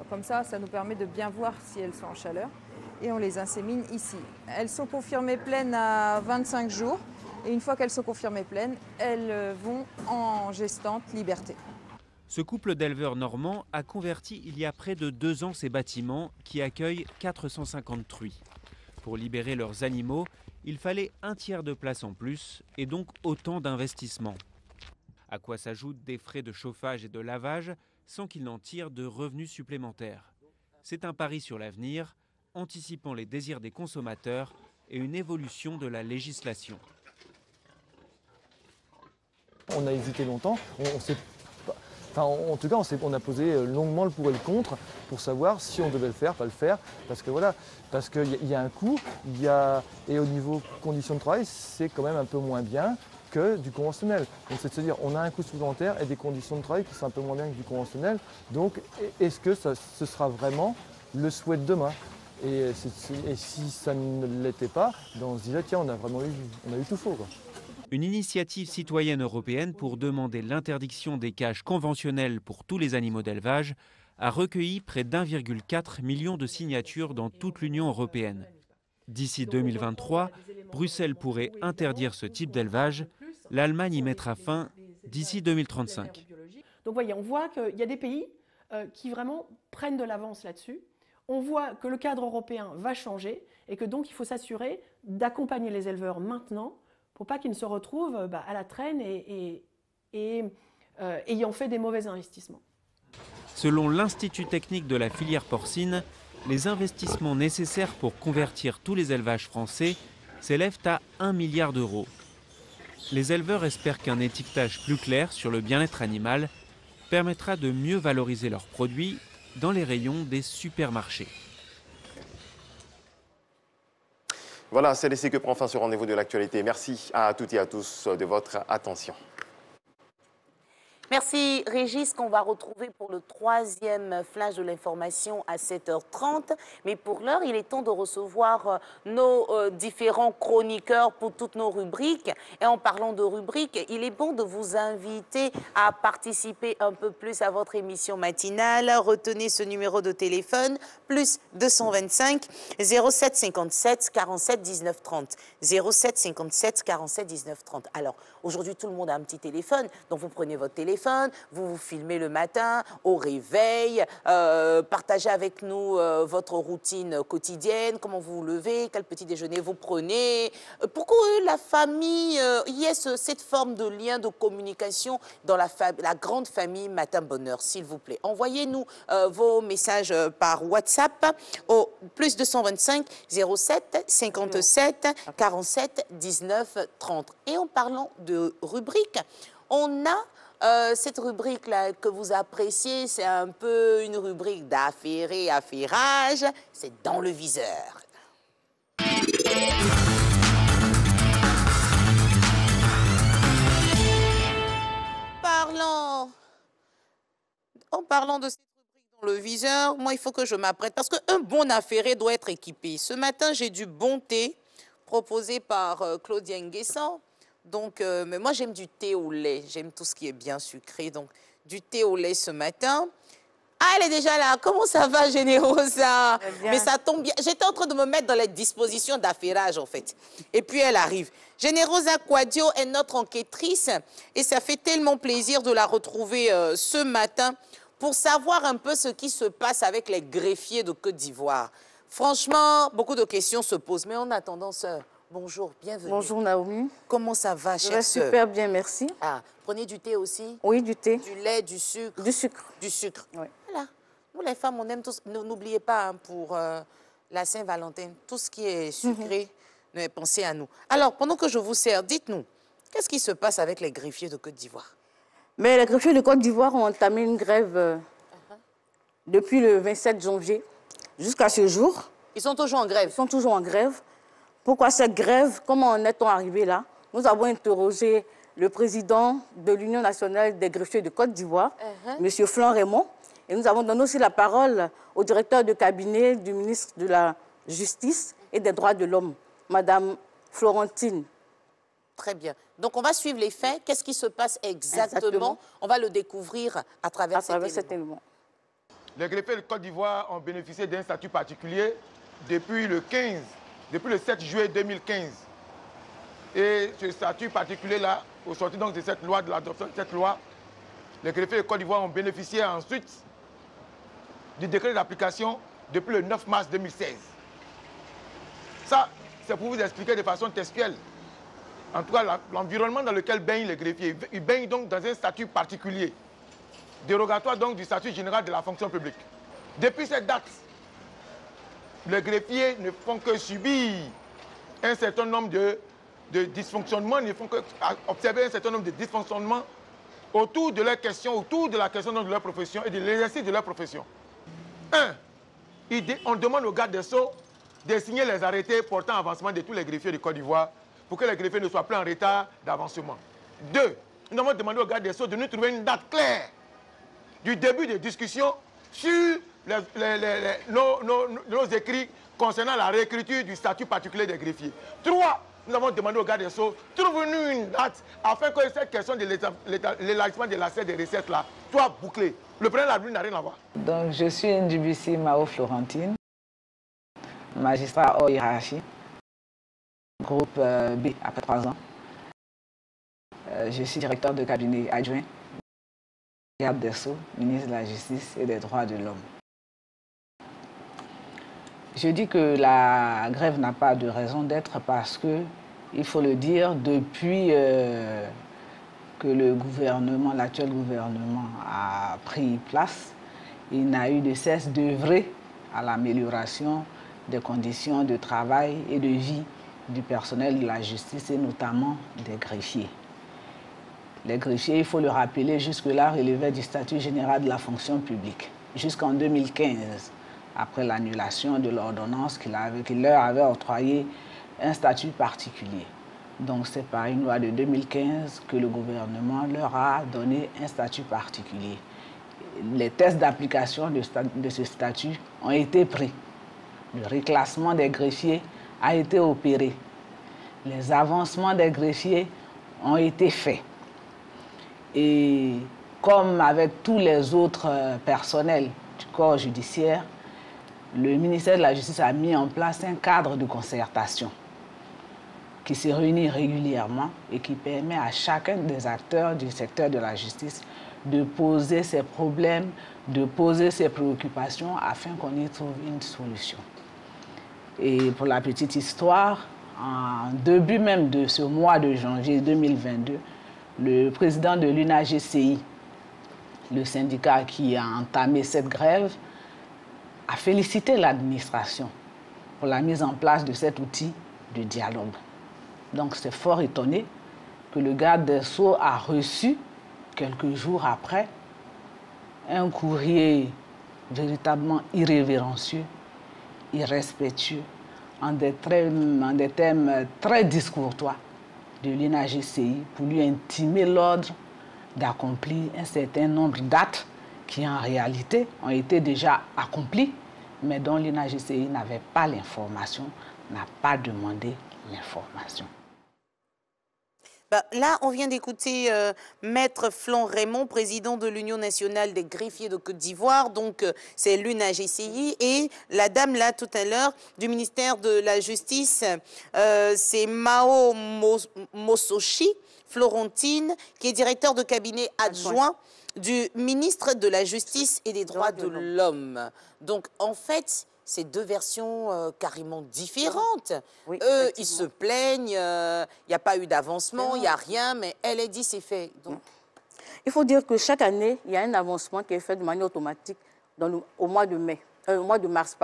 comme ça nous permet de bien voir si elles sont en chaleur. Et on les insémine ici. Elles sont confirmées pleines à 25 jours. Et une fois qu'elles sont confirmées pleines, elles vont en gestante liberté. Ce couple d'éleveurs normands a converti il y a près de 2 ans ces bâtiments qui accueillent 450 truies. Pour libérer leurs animaux, il fallait un tiers de place en plus et donc autant d'investissements. À quoi s'ajoutent des frais de chauffage et de lavage sans qu'ils n'en tirent de revenus supplémentaires. C'est un pari sur l'avenir, anticipant les désirs des consommateurs et une évolution de la législation. On a hésité longtemps, en tout cas on a posé longuement le pour et le contre pour savoir si on devait le faire, pas le faire, parce qu'il y a un coût, et au niveau conditions de travail, c'est quand même un peu moins bien que du conventionnel. Donc c'est de se dire, on a un coût supplémentaire et des conditions de travail qui sont un peu moins bien que du conventionnel, donc est-ce que ce sera vraiment le souhait de demain ? Et si ça ne l'était pas, on se disait, tiens, on a eu tout faux, quoi. Une initiative citoyenne européenne pour demander l'interdiction des cages conventionnelles pour tous les animaux d'élevage a recueilli près d'1,4 million de signatures dans toute l'Union européenne. D'ici 2023, Bruxelles pourrait interdire ce type d'élevage. L'Allemagne y mettra fin d'ici 2035. Donc voyez, on voit qu'il y a des pays qui vraiment prennent de l'avance là-dessus. On voit que le cadre européen va changer et que donc il faut s'assurer d'accompagner les éleveurs maintenant pour pas qu'ils ne se retrouvent à la traîne et ayant fait des mauvais investissements. Selon l'Institut technique de la filière porcine, les investissements nécessaires pour convertir tous les élevages français s'élèvent à 1 milliard d'euros. Les éleveurs espèrent qu'un étiquetage plus clair sur le bien-être animal permettra de mieux valoriser leurs produits dans les rayons des supermarchés. Voilà, c'est ici que prend fin ce rendez-vous de l'actualité. Merci à toutes et à tous de votre attention. Merci Régis, qu'on va retrouver pour le 3e flash de l'information à 7h30. Mais pour l'heure, il est temps de recevoir nos différents chroniqueurs pour toutes nos rubriques. Et en parlant de rubriques, il est bon de vous inviter à participer un peu plus à votre émission matinale. Retenez ce numéro de téléphone, plus 225 07 57 47 19 30. 07 57 47 19 30. Alors, aujourd'hui, tout le monde a un petit téléphone, donc vous prenez votre téléphone, vous vous filmez le matin, au réveil, partagez avec nous votre routine quotidienne, comment vous vous levez, quel petit déjeuner vous prenez, pourquoi la famille, il y a cette forme de lien de communication dans la grande famille Matin Bonheur, s'il vous plaît. Envoyez-nous vos messages par WhatsApp au plus 225 07 57 47 19 30. Et en parlant de rubrique, on a cette rubrique-là que vous appréciez, c'est un peu une rubrique d'affaires et affairage, c'est dans le viseur. En parlant de cette rubrique dans le viseur, moi, il faut que je m'apprête parce qu'un bon affairé doit être équipé. Ce matin, j'ai du bon thé proposé par Claudia Nguessan. Donc, mais moi, j'aime du thé au lait. J'aime tout ce qui est bien sucré. Donc, du thé au lait ce matin. Ah, elle est déjà là. Comment ça va, Générosa? Mais ça tombe bien. J'étais en train de me mettre dans les dispositions d'affairage, en fait. Et puis, elle arrive. Générosa Quadio est notre enquêtrice. Et ça fait tellement plaisir de la retrouver ce matin pour savoir un peu ce qui se passe avec les greffiers de Côte d'Ivoire. Franchement, beaucoup de questions se posent. Mais en attendant, sœur, bonjour, bienvenue. Bonjour Naomi. Comment ça va, chère sœur? Super bien, merci. Ah, prenez du thé aussi? Oui, du thé. Du lait, du sucre? Du sucre. Du sucre. Oui. Voilà. Nous, les femmes, on aime tous. N'oubliez pas, hein, pour la Saint-Valentin, tout ce qui est sucré, pensez à nous. Alors, pendant que je vous sers, dites-nous, qu'est-ce qui se passe avec les greffiers de Côte d'Ivoire? Mais les greffiers de Côte d'Ivoire ont entamé une grève depuis le 27 janvier jusqu'à ce jour. Ils sont toujours en grève? Ils sont toujours en grève. Pourquoi cette grève? Comment en est-on arrivé là? Nous avons interrogé le président de l'Union nationale des greffiers de Côte d'Ivoire, M. Flan Raymond, et nous avons donné aussi la parole au directeur de cabinet du ministre de la Justice et des Droits de l'Homme, Mme Florentine. Très bien. Donc, on va suivre les faits. Qu'est-ce qui se passe exactement? On va le découvrir à travers cet élément. Les greffiers de Côte d'Ivoire ont bénéficié d'un statut particulier depuis le 7 juillet 2015. Et ce statut particulier-là, au sortir donc de cette loi, de l'adoption de cette loi, les greffiers de Côte d'Ivoire ont bénéficié ensuite du décret d'application depuis le 9 mars 2016. Ça, c'est pour vous expliquer de façon textuelle. En tout cas, l'environnement dans lequel baignent les greffiers. Ils baignent donc dans un statut particulier, dérogatoire donc du statut général de la fonction publique. Depuis cette date, les greffiers ne font que subir un certain nombre de dysfonctionnements, ne font qu'observer un certain nombre de dysfonctionnements autour de leurs questions, autour de la question de leur profession et de l'exercice de leur profession. On demande au garde des Sceaux de signer les arrêtés portant avancement de tous les greffiers de Côte d'Ivoire pour que les greffiers ne soient plus en retard d'avancement. 2, nous avons demandé au garde des Sceaux de nous trouver une date claire du début des discussions sur nos écrits concernant la réécriture du statut particulier des greffiers. 3, nous avons demandé au garde des Sceaux, trouvez-nous une date afin que cette question de l'élargissement de l'assiette des recettes-là soit bouclée. Le président de la République n'a rien à voir. Donc, je suis Ndjibisi Mao Florentine, magistrat hors hiérarchie, groupe B, après 3 ans. Je suis directeur de cabinet adjoint, garde des Sceaux, ministre de la Justice et des Droits de l'Homme. Je dis que la grève n'a pas de raison d'être parce que, il faut le dire, depuis que le gouvernement, l'actuel gouvernement a pris place, il n'a eu de cesse d'œuvrer à l'amélioration des conditions de travail et de vie du personnel de la justice et notamment des greffiers. Les greffiers, il faut le rappeler, jusque-là relevaient du statut général de la fonction publique. Jusqu'en 2015, après l'annulation de l'ordonnance qui leur avait octroyé un statut particulier. Donc c'est par une loi de 2015 que le gouvernement leur a donné un statut particulier. Les tests d'application de ce statut ont été pris. Le reclassement des greffiers a été opéré. Les avancements des greffiers ont été faits. Et comme avec tous les autres personnels du corps judiciaire, le ministère de la Justice a mis en place un cadre de concertation qui se réunit régulièrement et qui permet à chacun des acteurs du secteur de la justice de poser ses problèmes, de poser ses préoccupations afin qu'on y trouve une solution. Et pour la petite histoire, en début même de ce mois de janvier 2022, le président de l'UNAGCI, le syndicat qui a entamé cette grève, a félicité l'administration pour la mise en place de cet outil de dialogue. Donc c'est fort étonné que le garde des Sceaux a reçu, quelques jours après, un courrier véritablement irrévérencieux, irrespectueux, en des termes très discourtois de l'UNAGCI pour lui intimer l'ordre d'accomplir un certain nombre d'actes qui en réalité ont été déjà accomplis, mais dont l'UNAGCI n'avait pas l'information, n'a pas demandé l'information. Là, on vient d'écouter Maître Flan Raymond, président de l'Union nationale des greffiers de Côte d'Ivoire, donc c'est l'UNAGCI, et la dame là tout à l'heure du ministère de la Justice, c'est Mao Mosochi Florentine, qui est directeur de cabinet adjoint du ministre de la Justice et des Droits de l'Homme. Donc en fait, c'est deux versions carrément différentes. Oui, eux, ils se plaignent, il n'y a pas eu d'avancement, il n'y a rien, mais elle a dit c'est fait. Donc... Il faut dire que chaque année, il y a un avancement qui est fait de manière automatique au mois de mars.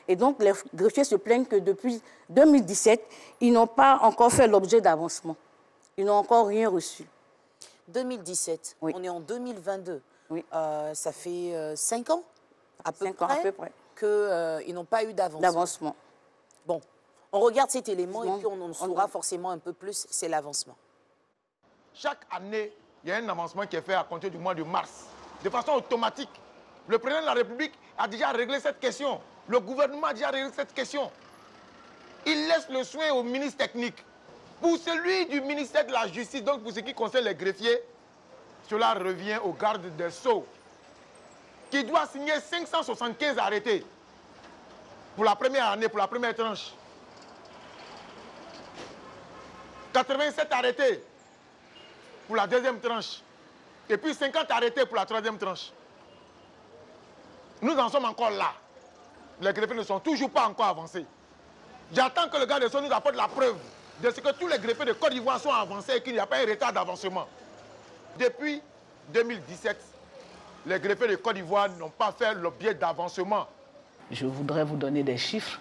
Et donc, les greffiers se plaignent que depuis 2017, ils n'ont pas encore fait l'objet d'avancement. Ils n'ont encore rien reçu. 2017, on est en 2022. Oui. Ça fait 5 ans, à peu près. Qu'ils n'ont pas eu d'avancement. Bon, on regarde cet élément et puis on en saura forcément un peu plus, c'est l'avancement. Chaque année, il y a un avancement qui est fait à compter du mois de mars, de façon automatique. Le président de la République a déjà réglé cette question. Le gouvernement a déjà réglé cette question. Il laisse le soin au ministre technique. Pour celui du ministère de la Justice, donc pour ce qui concerne les greffiers, cela revient au garde des Sceaux, qui doit signer 575 arrêtés pour la première année, pour la première tranche. 87 arrêtés pour la deuxième tranche. Et puis 50 arrêtés pour la troisième tranche. Nous en sommes encore là. Les greffiers ne sont toujours pas encore avancés. J'attends que le garde des Sceaux nous apporte la preuve de ce que tous les greffiers de Côte d'Ivoire sont avancés et qu'il n'y a pas un retard d'avancement. Depuis 2017, les greffiers de Côte d'Ivoire n'ont pas fait l'objet d'avancement. Je voudrais vous donner des chiffres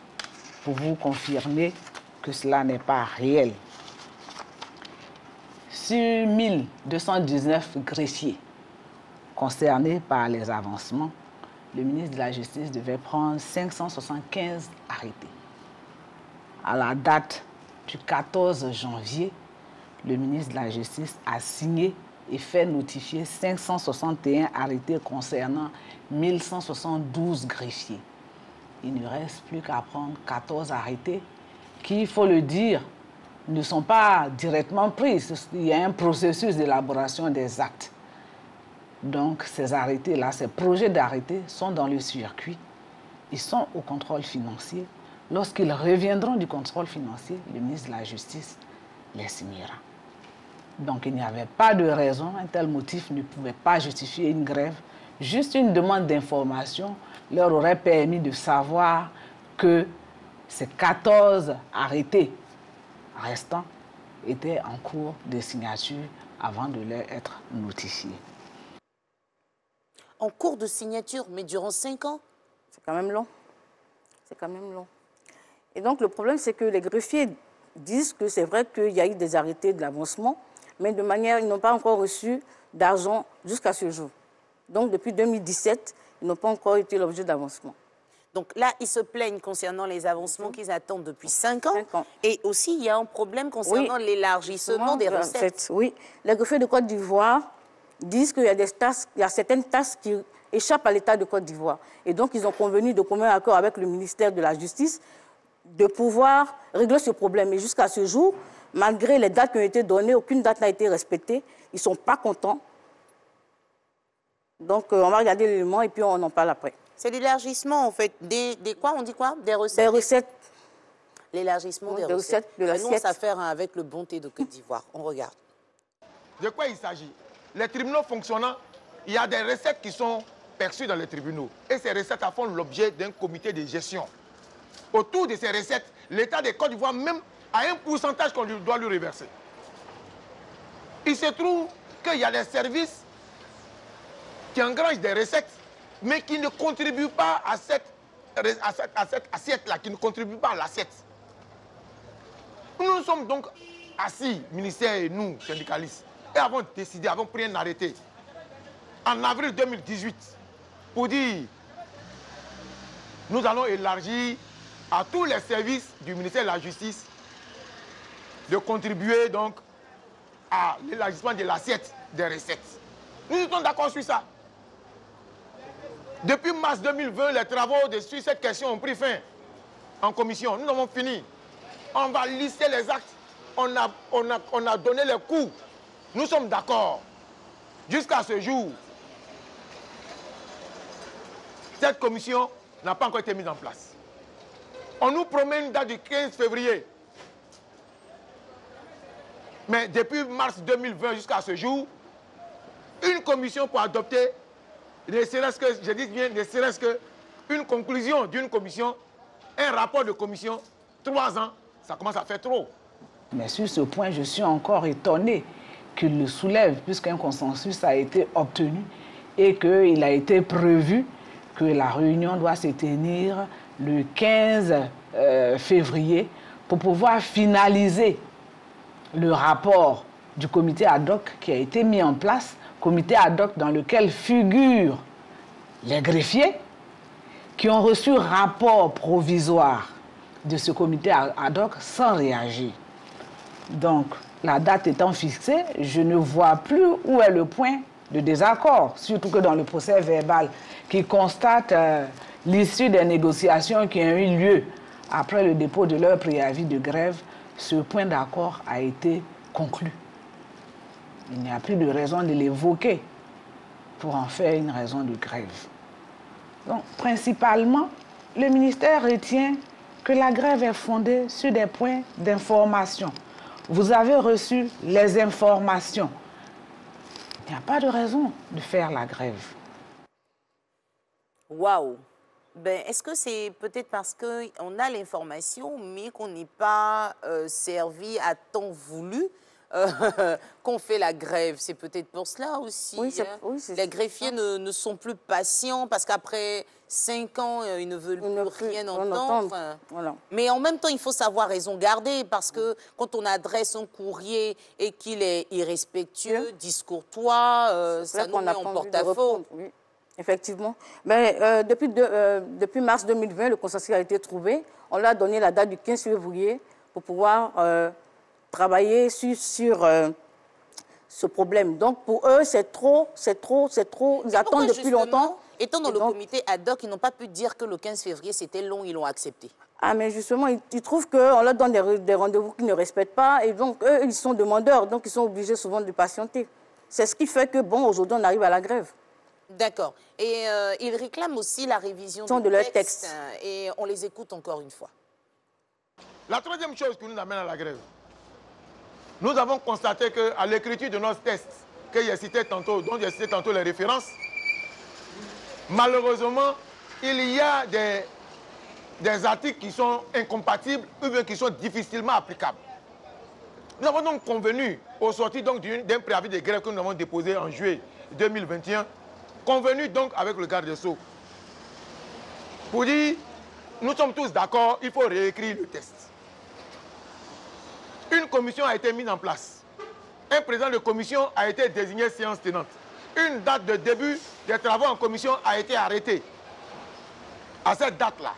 pour vous confirmer que cela n'est pas réel. Sur 1219 greffiers concernés par les avancements, le ministre de la Justice devait prendre 575 arrêtés. À la date du 14 janvier, le ministre de la Justice a signé et fait notifier 561 arrêtés concernant 1172 greffiers. Il ne reste plus qu'à prendre 14 arrêtés qui, il faut le dire, ne sont pas directement pris. Il y a un processus d'élaboration des actes. Donc ces arrêtés-là, ces projets d'arrêtés sont dans le circuit. Ils sont au contrôle financier. Lorsqu'ils reviendront du contrôle financier, le ministre de la Justice les signera. Donc il n'y avait pas de raison, un tel motif ne pouvait pas justifier une grève. Juste une demande d'information leur aurait permis de savoir que ces 14 arrêtés restants étaient en cours de signature avant de leur être notifiés. En cours de signature, mais durant 5 ans? C'est quand même long. C'est quand même long. Et donc le problème, c'est que les greffiers disent que c'est vrai qu'il y a eu des arrêtés de l'avancement, mais de manière, ils n'ont pas encore reçu d'argent jusqu'à ce jour. Donc depuis 2017, ils n'ont pas encore été l'objet d'avancement. Donc là, ils se plaignent concernant les avancements qu'ils attendent depuis 5 ans. Et aussi, il y a un problème concernant l'élargissement des recettes. Oui, les greffiers de Côte d'Ivoire disent qu'il y a certaines taxes qui échappent à l'État de Côte d'Ivoire. Et donc, ils ont convenu de commun accord avec le ministère de la Justice de pouvoir régler ce problème. Et jusqu'à ce jour, malgré les dates qui ont été données, aucune date n'a été respectée. Ils ne sont pas contents. Donc, on va regarder l'élément et puis on en parle après. C'est l'élargissement, en fait, des quoi? On dit quoi? Des recettes. Des recettes. L'élargissement des recettes. De l'assiette. Nous, ça fait avec le bonté de Côte d'Ivoire. On regarde. De quoi il s'agit? Les tribunaux fonctionnant, il y a des recettes qui sont perçues dans les tribunaux. Et ces recettes font l'objet d'un comité de gestion. Autour de ces recettes, l'État de Côte d'Ivoire même a un pourcentage qu'on doit lui reverser. Il se trouve qu'il y a des services qui engrangent des recettes, mais qui ne contribuent pas à cette assiette-là, qui ne contribuent pas à l'assiette. Nous nous sommes donc assis, ministère et nous, syndicalistes, et avons décidé, avons pris un arrêté en avril 2018 pour dire nous allons élargir à tous les services du ministère de la Justice de contribuer donc à l'élargissement de l'assiette des recettes. Nous sommes d'accord sur ça. Depuis mars 2020, les travaux sur cette question ont pris fin en commission. Nous avons fini. On va lister les actes. On a donné les coûts. Nous sommes d'accord. Jusqu'à ce jour, cette commission n'a pas encore été mise en place. On nous promet une date du 15 février. Mais depuis mars 2020 jusqu'à ce jour, une commission pour adopter, ne serait-ce que, je dis bien, ne serait-ce qu'une conclusion d'une commission, un rapport de commission, 3 ans, ça commence à faire trop. Mais sur ce point, je suis encore étonné qu'il le soulève, puisqu'un consensus a été obtenu et qu'il a été prévu que la réunion doit se tenir le 15 février pour pouvoir finaliser le rapport du comité ad hoc qui a été mis en place, comité ad hoc dans lequel figurent les greffiers qui ont reçu rapport provisoire de ce comité ad hoc sans réagir. Donc, la date étant fixée, je ne vois plus où est le point de désaccord, surtout que dans le procès verbal qui constate l'issue des négociations qui ont eu lieu après le dépôt de leur préavis de grève, ce point d'accord a été conclu. Il n'y a plus de raison de l'évoquer pour en faire une raison de grève. Donc, principalement, le ministère retient que la grève est fondée sur des points d'information. Vous avez reçu les informations. Il n'y a pas de raison de faire la grève. Waouh! Ben, est-ce que c'est peut-être parce qu'on a l'information, mais qu'on n'est pas servi à temps voulu qu'on fait la grève? C'est peut-être pour cela aussi. Oui, les greffiers ne sont plus patients parce qu'après 5 ans, ils ne veulent plus rien entendre. Voilà. Mais en même temps, il faut savoir raison garder parce que quand on adresse un courrier et qu'il est irrespectueux, discourtois, ça nous met en porte-à-faux. Oui. Effectivement. Mais, depuis mars 2020, le consensus a été trouvé. On leur a donné la date du 15 février pour pouvoir travailler sur ce problème. Donc, pour eux, c'est trop. Ils attendent depuis longtemps. Étant dans le comité ad hoc, ils n'ont pas pu dire que le 15 février, c'était long, ils l'ont accepté. Ah, mais justement, ils trouvent qu'on leur donne des rendez-vous qu'ils ne respectent pas. Et donc, eux, ils sont demandeurs. Donc, ils sont obligés souvent de patienter. C'est ce qui fait que, bon, aujourd'hui, on arrive à la grève. D'accord. Et ils réclament aussi la révision de leur texte. Et on les écoute encore une fois. La troisième chose qui nous amène à la grève, nous avons constaté qu'à l'écriture de nos tests, dont j'ai cité tantôt les références, malheureusement, il y a des articles qui sont incompatibles ou bien qui sont difficilement applicables. Nous avons donc convenu, au sortir d'un préavis de grève que nous avons déposé en juillet 2021, convenu donc avec le garde des Sceaux pour dire, nous sommes tous d'accord, il faut réécrire le test. Une commission a été mise en place. Un président de commission a été désigné séance tenante. Une date de début des travaux en commission a été arrêtée. à cette date-là,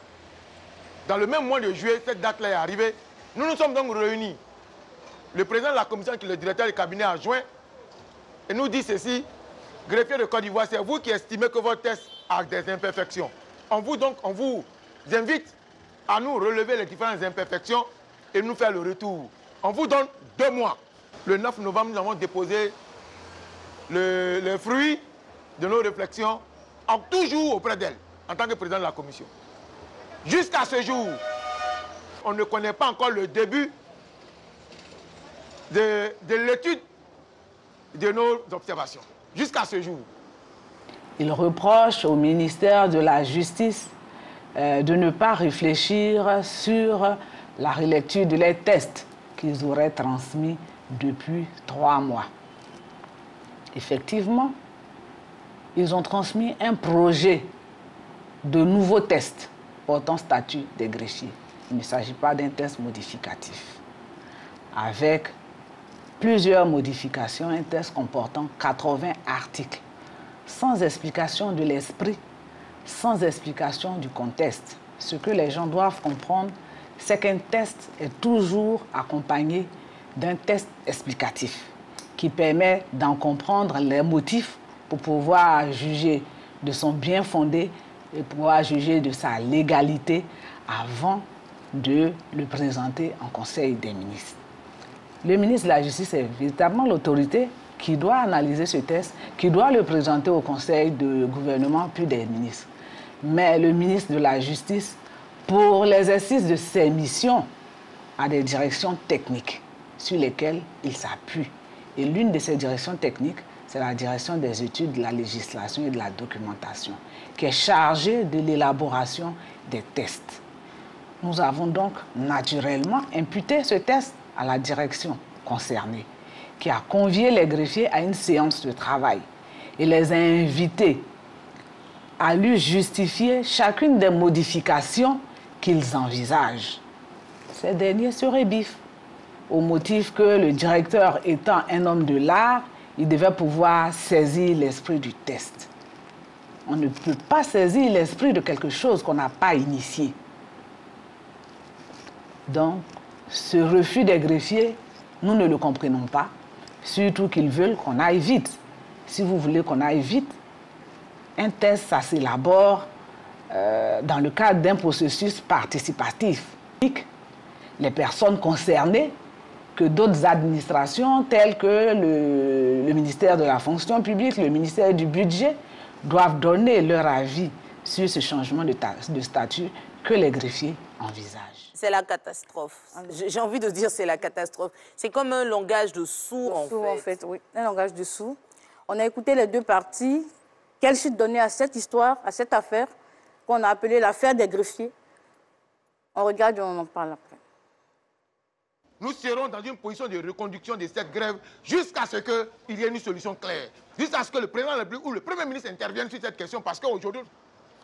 dans le même mois de juillet, cette date-là est arrivée, nous nous sommes donc réunis. Le président de la commission, qui est le directeur du cabinet adjoint, et nous dit ceci, greffier de Côte d'Ivoire, c'est vous qui estimez que votre test a des imperfections. On vous invite à nous relever les différentes imperfections et nous faire le retour. On vous donne 2 mois. Le 9 novembre, nous avons déposé les fruits de nos réflexions, toujours auprès d'elle, en tant que président de la commission. Jusqu'à ce jour, on ne connaît pas encore le début de l'étude de nos observations. Jusqu'à ce jour. Il reproche au ministère de la Justice de ne pas réfléchir sur la relecture de les tests qu'ils auraient transmis depuis 3 mois. Effectivement, ils ont transmis un projet de nouveaux tests portant statut des greffiers. Il ne s'agit pas d'un test modificatif. Avec plusieurs modifications, un test comportant 80 articles, sans explication de l'esprit, sans explication du contexte. Ce que les gens doivent comprendre, c'est qu'un test est toujours accompagné d'un test explicatif qui permet d'en comprendre les motifs pour pouvoir juger de son bien fondé et pouvoir juger de sa légalité avant de le présenter en Conseil des ministres. Le ministre de la Justice est véritablement l'autorité qui doit analyser ce test, qui doit le présenter au Conseil de gouvernement puis des ministres. Mais le ministre de la Justice, pour l'exercice de ses missions, a des directions techniques sur lesquelles il s'appuie. Et l'une de ces directions techniques, c'est la direction des études de la législation et de la documentation, qui est chargée de l'élaboration des tests. Nous avons donc naturellement imputé ce test à la direction concernée, qui a convié les greffiers à une séance de travail et les a invités à lui justifier chacune des modifications qu'ils envisagent. Ces derniers se rébiffent au motif que le directeur étant un homme de l'art, il devait pouvoir saisir l'esprit du test. On ne peut pas saisir l'esprit de quelque chose qu'on n'a pas initié. Donc, ce refus des greffiers, nous ne le comprenons pas, surtout qu'ils veulent qu'on aille vite. Si vous voulez qu'on aille vite, un test, ça s'élabore dans le cadre d'un processus participatif. Les personnes concernées, que d'autres administrations telles que le ministère de la fonction publique, le ministère du budget, doivent donner leur avis sur ce changement de statut que les greffiers envisagent. C'est la catastrophe. J'ai envie de dire c'est la catastrophe. C'est comme un langage de sourd, en fait. Oui, un langage de sourd. On a écouté les deux parties. Quelle suite donner à cette histoire, à cette affaire, qu'on a appelée l'affaire des greffiers? On regarde et on en parle après. Nous serons dans une position de reconduction de cette grève jusqu'à ce qu'il y ait une solution claire. Jusqu'à ce que le président de la République ou le Premier ministre intervienne sur cette question, parce qu'aujourd'hui,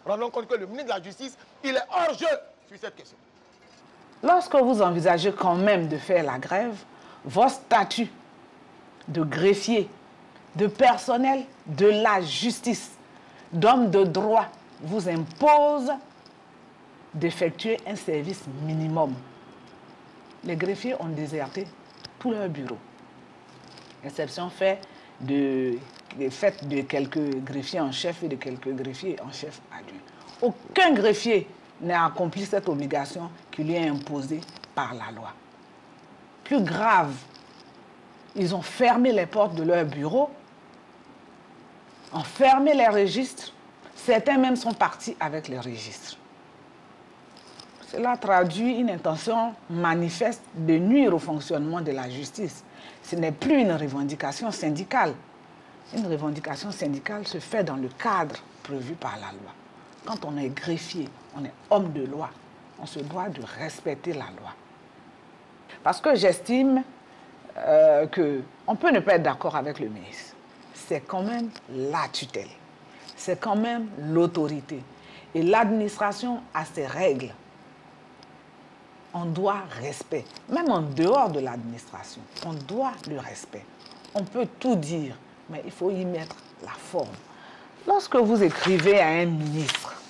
rendons compte que le ministre de la Justice, il est hors jeu sur cette question. Lorsque vous envisagez quand même de faire la grève, vos statuts de greffier, de personnel de la justice, d'hommes de droit, vous imposent d'effectuer un service minimum. Les greffiers ont déserté tout leur bureau. Exception faite de quelques greffiers en chef et de quelques greffiers en chef adjoint. Aucun greffier n'a accompli cette obligation qui lui est imposée par la loi. Plus grave, ils ont fermé les portes de leur bureau, ont fermé les registres. Certains même sont partis avec les registres. Cela traduit une intention manifeste de nuire au fonctionnement de la justice. Ce n'est plus une revendication syndicale. Une revendication syndicale se fait dans le cadre prévu par la loi. Quand on est greffier, on est homme de loi, on se doit de respecter la loi. Parce que j'estime qu'on peut ne pas être d'accord avec le ministre. C'est quand même la tutelle. C'est quand même l'autorité. Et l'administration a ses règles. On doit respect. Même en dehors de l'administration, on doit le respect. On peut tout dire, mais il faut y mettre la forme. Lorsque vous écrivez à un ministre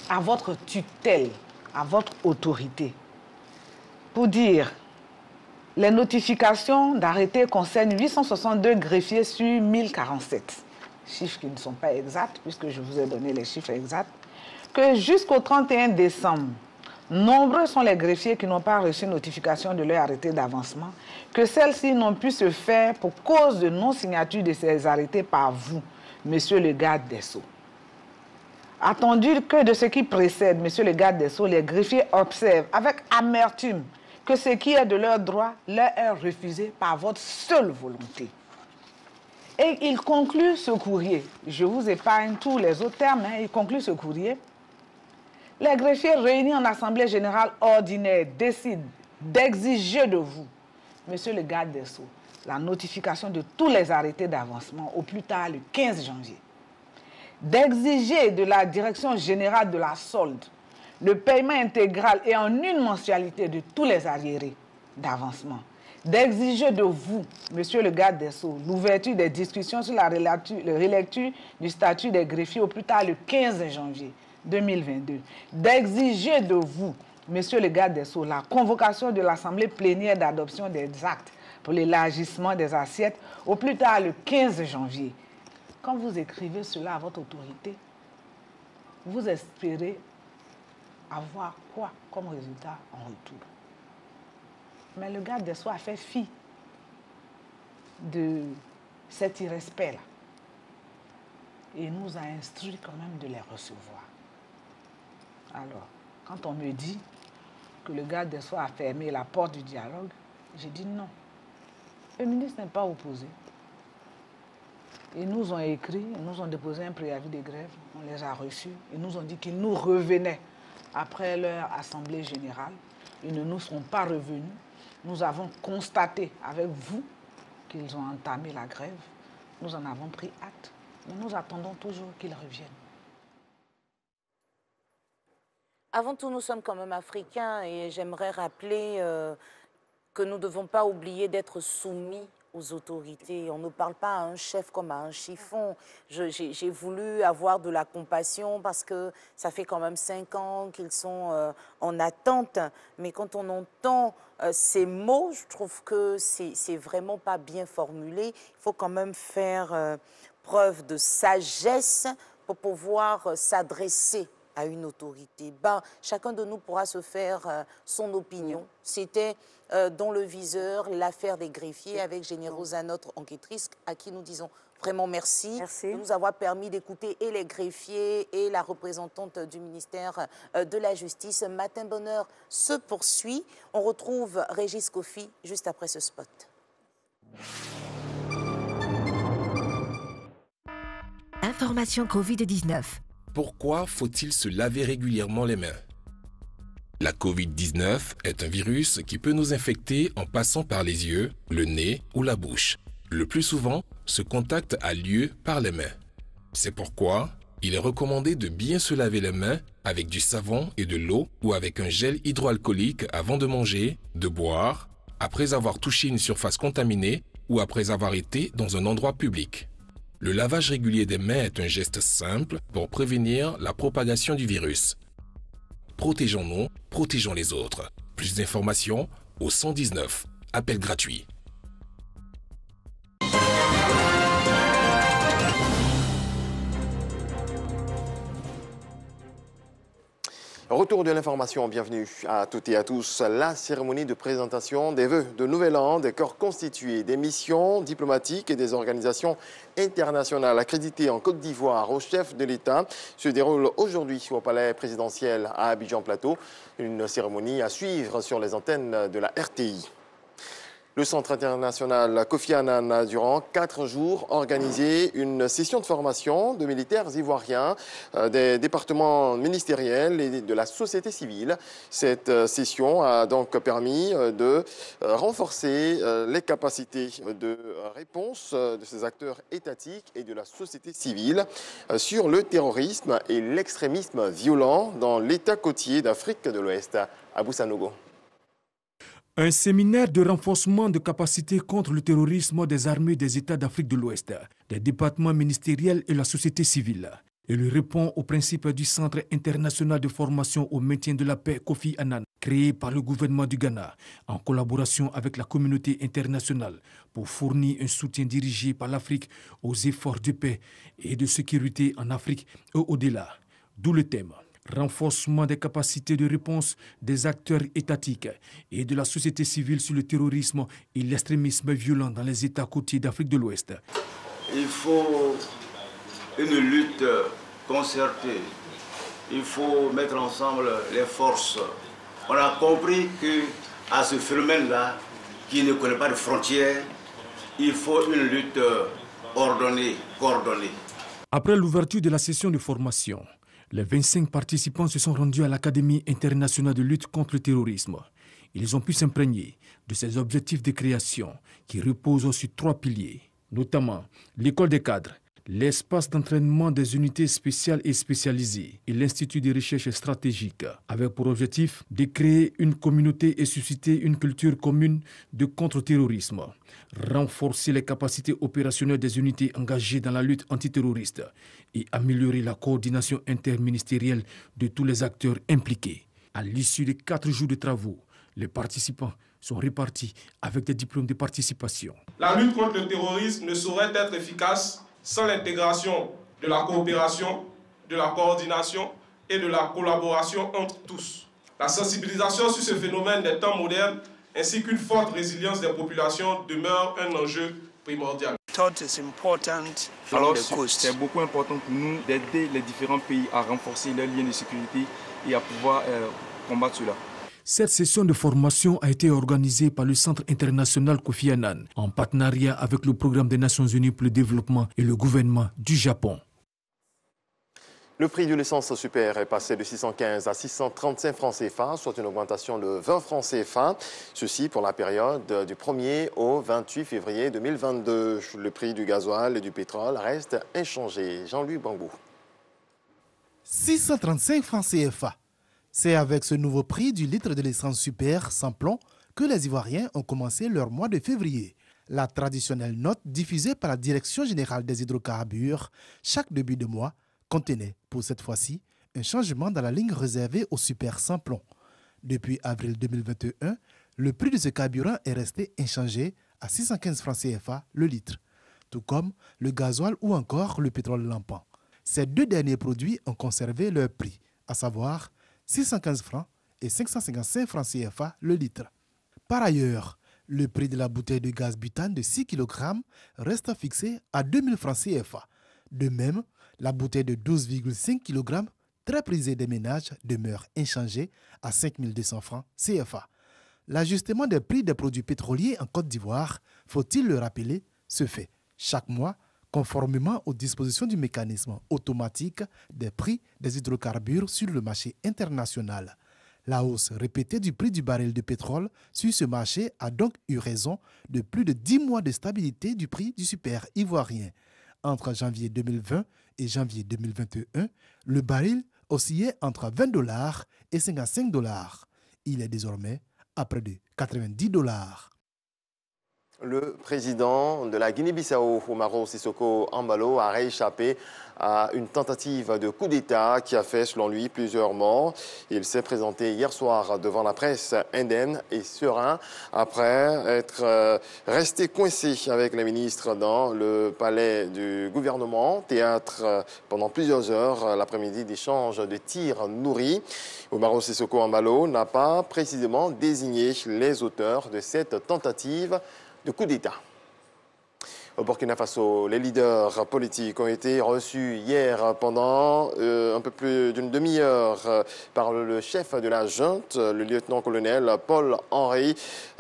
à votre tutelle, à votre autorité, pour dire les notifications d'arrêté concernent 862 greffiers sur 1047. Chiffres qui ne sont pas exacts, puisque je vous ai donné les chiffres exacts, que jusqu'au 31 décembre, nombreux sont les greffiers qui n'ont pas reçu notification de leur arrêté d'avancement, que celles-ci n'ont pu se faire pour cause de non-signature de ces arrêtés par vous, Monsieur le garde des Sceaux. Attendu que de ce qui précède, Monsieur le garde des Sceaux, les greffiers observent avec amertume que ce qui est de leur droit leur est refusé par votre seule volonté. Et il conclut ce courrier, je vous épargne tous les autres termes, il conclut ce courrier. Les greffiers réunis en assemblée générale ordinaire décident d'exiger de vous, Monsieur le garde des Sceaux, la notification de tous les arrêtés d'avancement au plus tard le 15 janvier. D'exiger de la direction générale de la solde le paiement intégral et en une mensualité de tous les arriérés d'avancement. D'exiger de vous, Monsieur le garde des Sceaux, l'ouverture des discussions sur la relecture du statut des greffiers au plus tard le 15 janvier 2022. D'exiger de vous, Monsieur le garde des Sceaux, la convocation de l'Assemblée plénière d'adoption des actes pour l'élargissement des assiettes au plus tard le 15 janvier. Quand vous écrivez cela à votre autorité, vous espérez avoir quoi comme résultat en retour? Mais le garde des Sceaux a fait fi de cet irrespect-là et nous a instruit quand même de les recevoir. Alors, quand on me dit que le garde des Sceaux a fermé la porte du dialogue, j'ai dit non. Le ministre n'est pas opposé. Ils nous ont écrit, ils nous ont déposé un préavis de grève, on les a reçus. Ils nous ont dit qu'ils nous revenaient après leur assemblée générale. Ils ne nous sont pas revenus. Nous avons constaté avec vous qu'ils ont entamé la grève. Nous en avons pris acte, mais nous attendons toujours qu'ils reviennent. Avant tout, nous sommes quand même africains et j'aimerais rappeler que nous ne devons pas oublier d'être soumis aux autorités. On ne parle pas à un chef comme à un chiffon. J'ai voulu avoir de la compassion parce que ça fait quand même 5 ans qu'ils sont en attente. Mais quand on entend ces mots, je trouve que c'est vraiment pas bien formulé. Il faut quand même faire preuve de sagesse pour pouvoir s'adresser à une autorité. Chacun de nous pourra se faire son opinion. C'était dans le viseur l'affaire des greffiers avec Générosa, notre enquêtrice, à qui nous disons vraiment merci de nous avoir permis d'écouter et les greffiers et la représentante du ministère de la Justice. Matin Bonheur se poursuit. On retrouve Régis Kofi juste après ce spot. Information Covid-19. Pourquoi faut-il se laver régulièrement les mains? La Covid-19 est un virus qui peut nous infecter en passant par les yeux, le nez ou la bouche. Le plus souvent, ce contact a lieu par les mains. C'est pourquoi il est recommandé de bien se laver les mains avec du savon et de l'eau ou avec un gel hydroalcoolique avant de manger, de boire, après avoir touché une surface contaminée ou après avoir été dans un endroit public. Le lavage régulier des mains est un geste simple pour prévenir la propagation du virus. Protégeons-nous, protégeons les autres. Plus d'informations au 119. Appel gratuit. Retour de l'information, bienvenue à toutes et à tous. La cérémonie de présentation des vœux de Nouvel An des corps constitués, des missions diplomatiques et des organisations internationales accréditées en Côte d'Ivoire au chef de l'État se déroule aujourd'hui au palais présidentiel à Abidjan-Plateau. Une cérémonie à suivre sur les antennes de la RTI. Le Centre international Kofi Annan a, durant 4 jours, organisé une session de formation de militaires ivoiriens des départements ministériels et de la société civile. Cette session a donc permis de renforcer les capacités de réponse de ces acteurs étatiques et de la société civile sur le terrorisme et l'extrémisme violent dans l'État côtier d'Afrique de l'Ouest, à Boussanogo. Un séminaire de renforcement de capacités contre le terrorisme des armées des États d'Afrique de l'Ouest, des départements ministériels et la société civile. Il répond au principe du Centre international de formation au maintien de la paix Kofi Annan, créé par le gouvernement du Ghana en collaboration avec la communauté internationale pour fournir un soutien dirigé par l'Afrique aux efforts de paix et de sécurité en Afrique et au-delà. D'où le thème renforcement des capacités de réponse des acteurs étatiques et de la société civile sur le terrorisme et l'extrémisme violent dans les États côtiers d'Afrique de l'Ouest. Il faut une lutte concertée. Il faut mettre ensemble les forces. On a compris qu'à ce phénomène-là, qui ne connaît pas de frontières, il faut une lutte ordonnée, coordonnée. Après l'ouverture de la session de formation, les 25 participants se sont rendus à l'Académie internationale de lutte contre le terrorisme. Ils ont pu s'imprégner de ces objectifs de création qui reposent sur 3 piliers, notamment l'école des cadres, l'espace d'entraînement des unités spéciales et spécialisées et l'Institut de recherche stratégique, avec pour objectif de créer une communauté et susciter une culture commune de contre-terrorisme, renforcer les capacités opérationnelles des unités engagées dans la lutte antiterroriste et améliorer la coordination interministérielle de tous les acteurs impliqués. À l'issue de 4 jours de travaux, les participants sont répartis avec des diplômes de participation. La lutte contre le terrorisme ne saurait être efficace sans l'intégration de la coopération, de la coordination et de la collaboration entre tous. La sensibilisation sur ce phénomène des temps modernes ainsi qu'une forte résilience des populations demeure un enjeu primordial. Alors c'est beaucoup important pour nous d'aider les différents pays à renforcer leurs liens de sécurité et à pouvoir combattre cela. Cette session de formation a été organisée par le Centre international Kofi Annan en partenariat avec le Programme des Nations Unies pour le développement et le gouvernement du Japon. Le prix de l'essence super est passé de 615 à 635 francs CFA, soit une augmentation de 20 francs CFA. Ceci pour la période du 1er au 28 février 2022. Le prix du gasoil et du pétrole reste inchangé. Jean-Louis Bangou. 635 francs CFA. C'est avec ce nouveau prix du litre de l'essence super sans plomb que les Ivoiriens ont commencé leur mois de février. La traditionnelle note diffusée par la Direction générale des hydrocarbures chaque début de mois contenait, pour cette fois-ci, un changement dans la ligne réservée au super sans plomb. Depuis avril 2021, le prix de ce carburant est resté inchangé à 615 francs CFA le litre, tout comme le gasoil ou encore le pétrole lampant. Ces 2 derniers produits ont conservé leur prix, à savoir 615 francs et 555 francs CFA le litre. Par ailleurs, le prix de la bouteille de gaz butane de 6 kg reste fixé à 2000 francs CFA. De même, la bouteille de 12,5 kg, très prisée des ménages, demeure inchangée à 5200 francs CFA. L'ajustement des prix des produits pétroliers en Côte d'Ivoire, faut-il le rappeler, se fait chaque mois conformément aux dispositions du mécanisme automatique des prix des hydrocarbures sur le marché international. La hausse répétée du prix du baril de pétrole sur ce marché a donc eu raison de plus de 10 mois de stabilité du prix du super ivoirien. Entre janvier 2020 et janvier 2021, le baril oscillait entre 20 $ et 55 $. Il est désormais à près de 90 $. Le président de la Guinée-Bissau, Umaro Sissoco Embalo, a rééchappé à une tentative de coup d'État qui a fait, selon lui, plusieurs morts. Il s'est présenté hier soir devant la presse indemne et serein après être resté coincé avec les ministres dans le palais du gouvernement, théâtre pendant plusieurs heures l'après-midi d'échanges de tirs nourris. Umaro Sissoco Embalo n'a pas précisément désigné les auteurs de cette tentative de coup d'État. Au Burkina Faso, les leaders politiques ont été reçus hier pendant un peu plus d'une demi-heure par le chef de la junte, le lieutenant-colonel Paul-Henri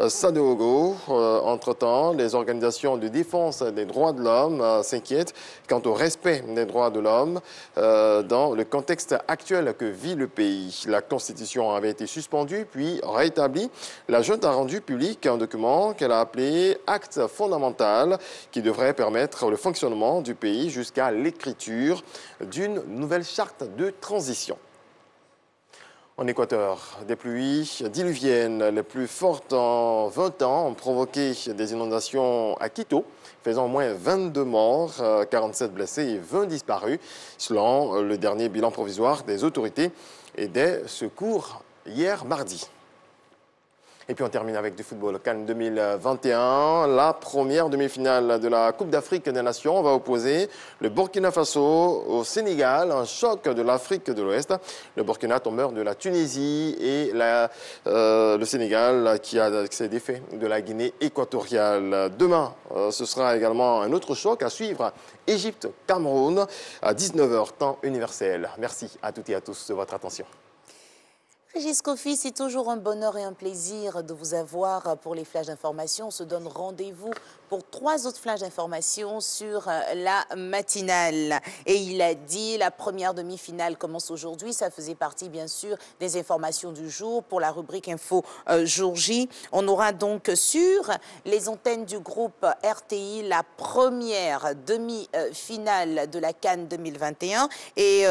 Sadeogo. Entre-temps, les organisations de défense des droits de l'homme s'inquiètent quant au respect des droits de l'homme dans le contexte actuel que vit le pays. La Constitution avait été suspendue puis rétablie. La junte a rendu public un document qu'elle a appelé « Acte fondamental » qui devrait permettre le fonctionnement du pays jusqu'à l'écriture d'une nouvelle charte de transition. En Équateur, des pluies diluviennes les plus fortes en 20 ans ont provoqué des inondations à Quito, faisant au moins 22 morts, 47 blessés et 20 disparus, selon le dernier bilan provisoire des autorités et des secours hier mardi. Et puis on termine avec du football. CAN 2021, la première demi-finale de la Coupe d'Afrique des Nations va opposer le Burkina Faso au Sénégal, un choc de l'Afrique de l'Ouest. Le Burkina tombeur de la Tunisie et le Sénégal qui a ses défaits de la Guinée équatoriale. Demain, ce sera également un autre choc à suivre. Égypte-Cameroun à 19h, temps universel. Merci à toutes et à tous de votre attention. Régis Kofi, c'est toujours un bonheur et un plaisir de vous avoir pour les flashs d'information. On se donne rendez-vous pour 3 autres flashs d'information sur la matinale. Et il a dit, la première demi-finale commence aujourd'hui. Ça faisait partie, bien sûr, des informations du jour pour la rubrique Info Jour J. On aura donc sur les antennes du groupe RTI la première demi-finale de la CAN 2021. Et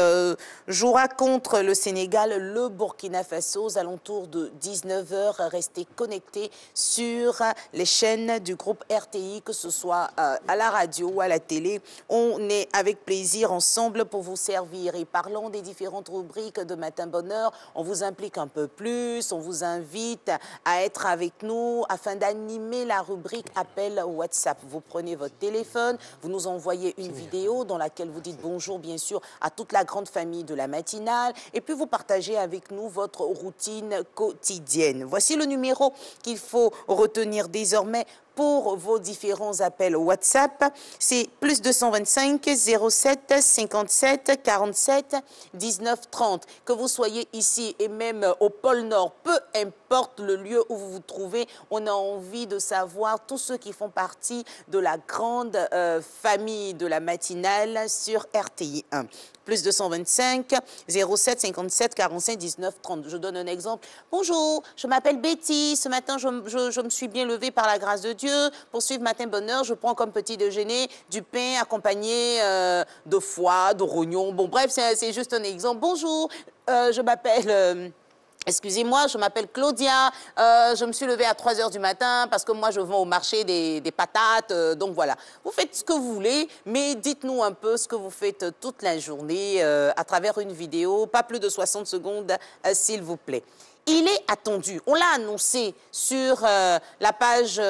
jouera contre le Sénégal, le Burkina Faso aux alentours de 19h. Restez connectés sur les chaînes du groupe RTI, que ce soit à la radio ou à la télé. On est avec plaisir ensemble pour vous servir. Et parlons des différentes rubriques de Matin Bonheur. On vous implique un peu plus, on vous invite à être avec nous afin d'animer la rubrique Appel WhatsApp. Vous prenez votre téléphone, vous nous envoyez une vidéo dans laquelle vous dites bonjour, bien sûr, à toute la grande famille de la matinale. Et puis vous partagez avec nous votre routine quotidienne. Voici le numéro qu'il faut retenir désormais pour vos différents appels WhatsApp. C'est plus 225 07 57 47 19 30. Que vous soyez ici et même au pôle Nord, peu importe le lieu où vous vous trouvez, on a envie de savoir tous ceux qui font partie de la grande famille de la matinale sur RTI 1. Plus 225 07 57 45 19 30. Je donne un exemple. Bonjour, je m'appelle Betty. Ce matin, je me suis bien levée par la grâce de Dieu. Pour suivre Matin Bonheur, je prends comme petit déjeuner du pain accompagné de foie, de rognon. Bon, bref, c'est juste un exemple. Bonjour, je m'appelle... Excusez-moi, je m'appelle Claudia, je me suis levée à 3 h du matin parce que moi je vends au marché des patates, donc voilà. Vous faites ce que vous voulez, mais dites-nous un peu ce que vous faites toute la journée à travers une vidéo, pas plus de 60 secondes s'il vous plaît. Il est attendu, on l'a annoncé sur la page,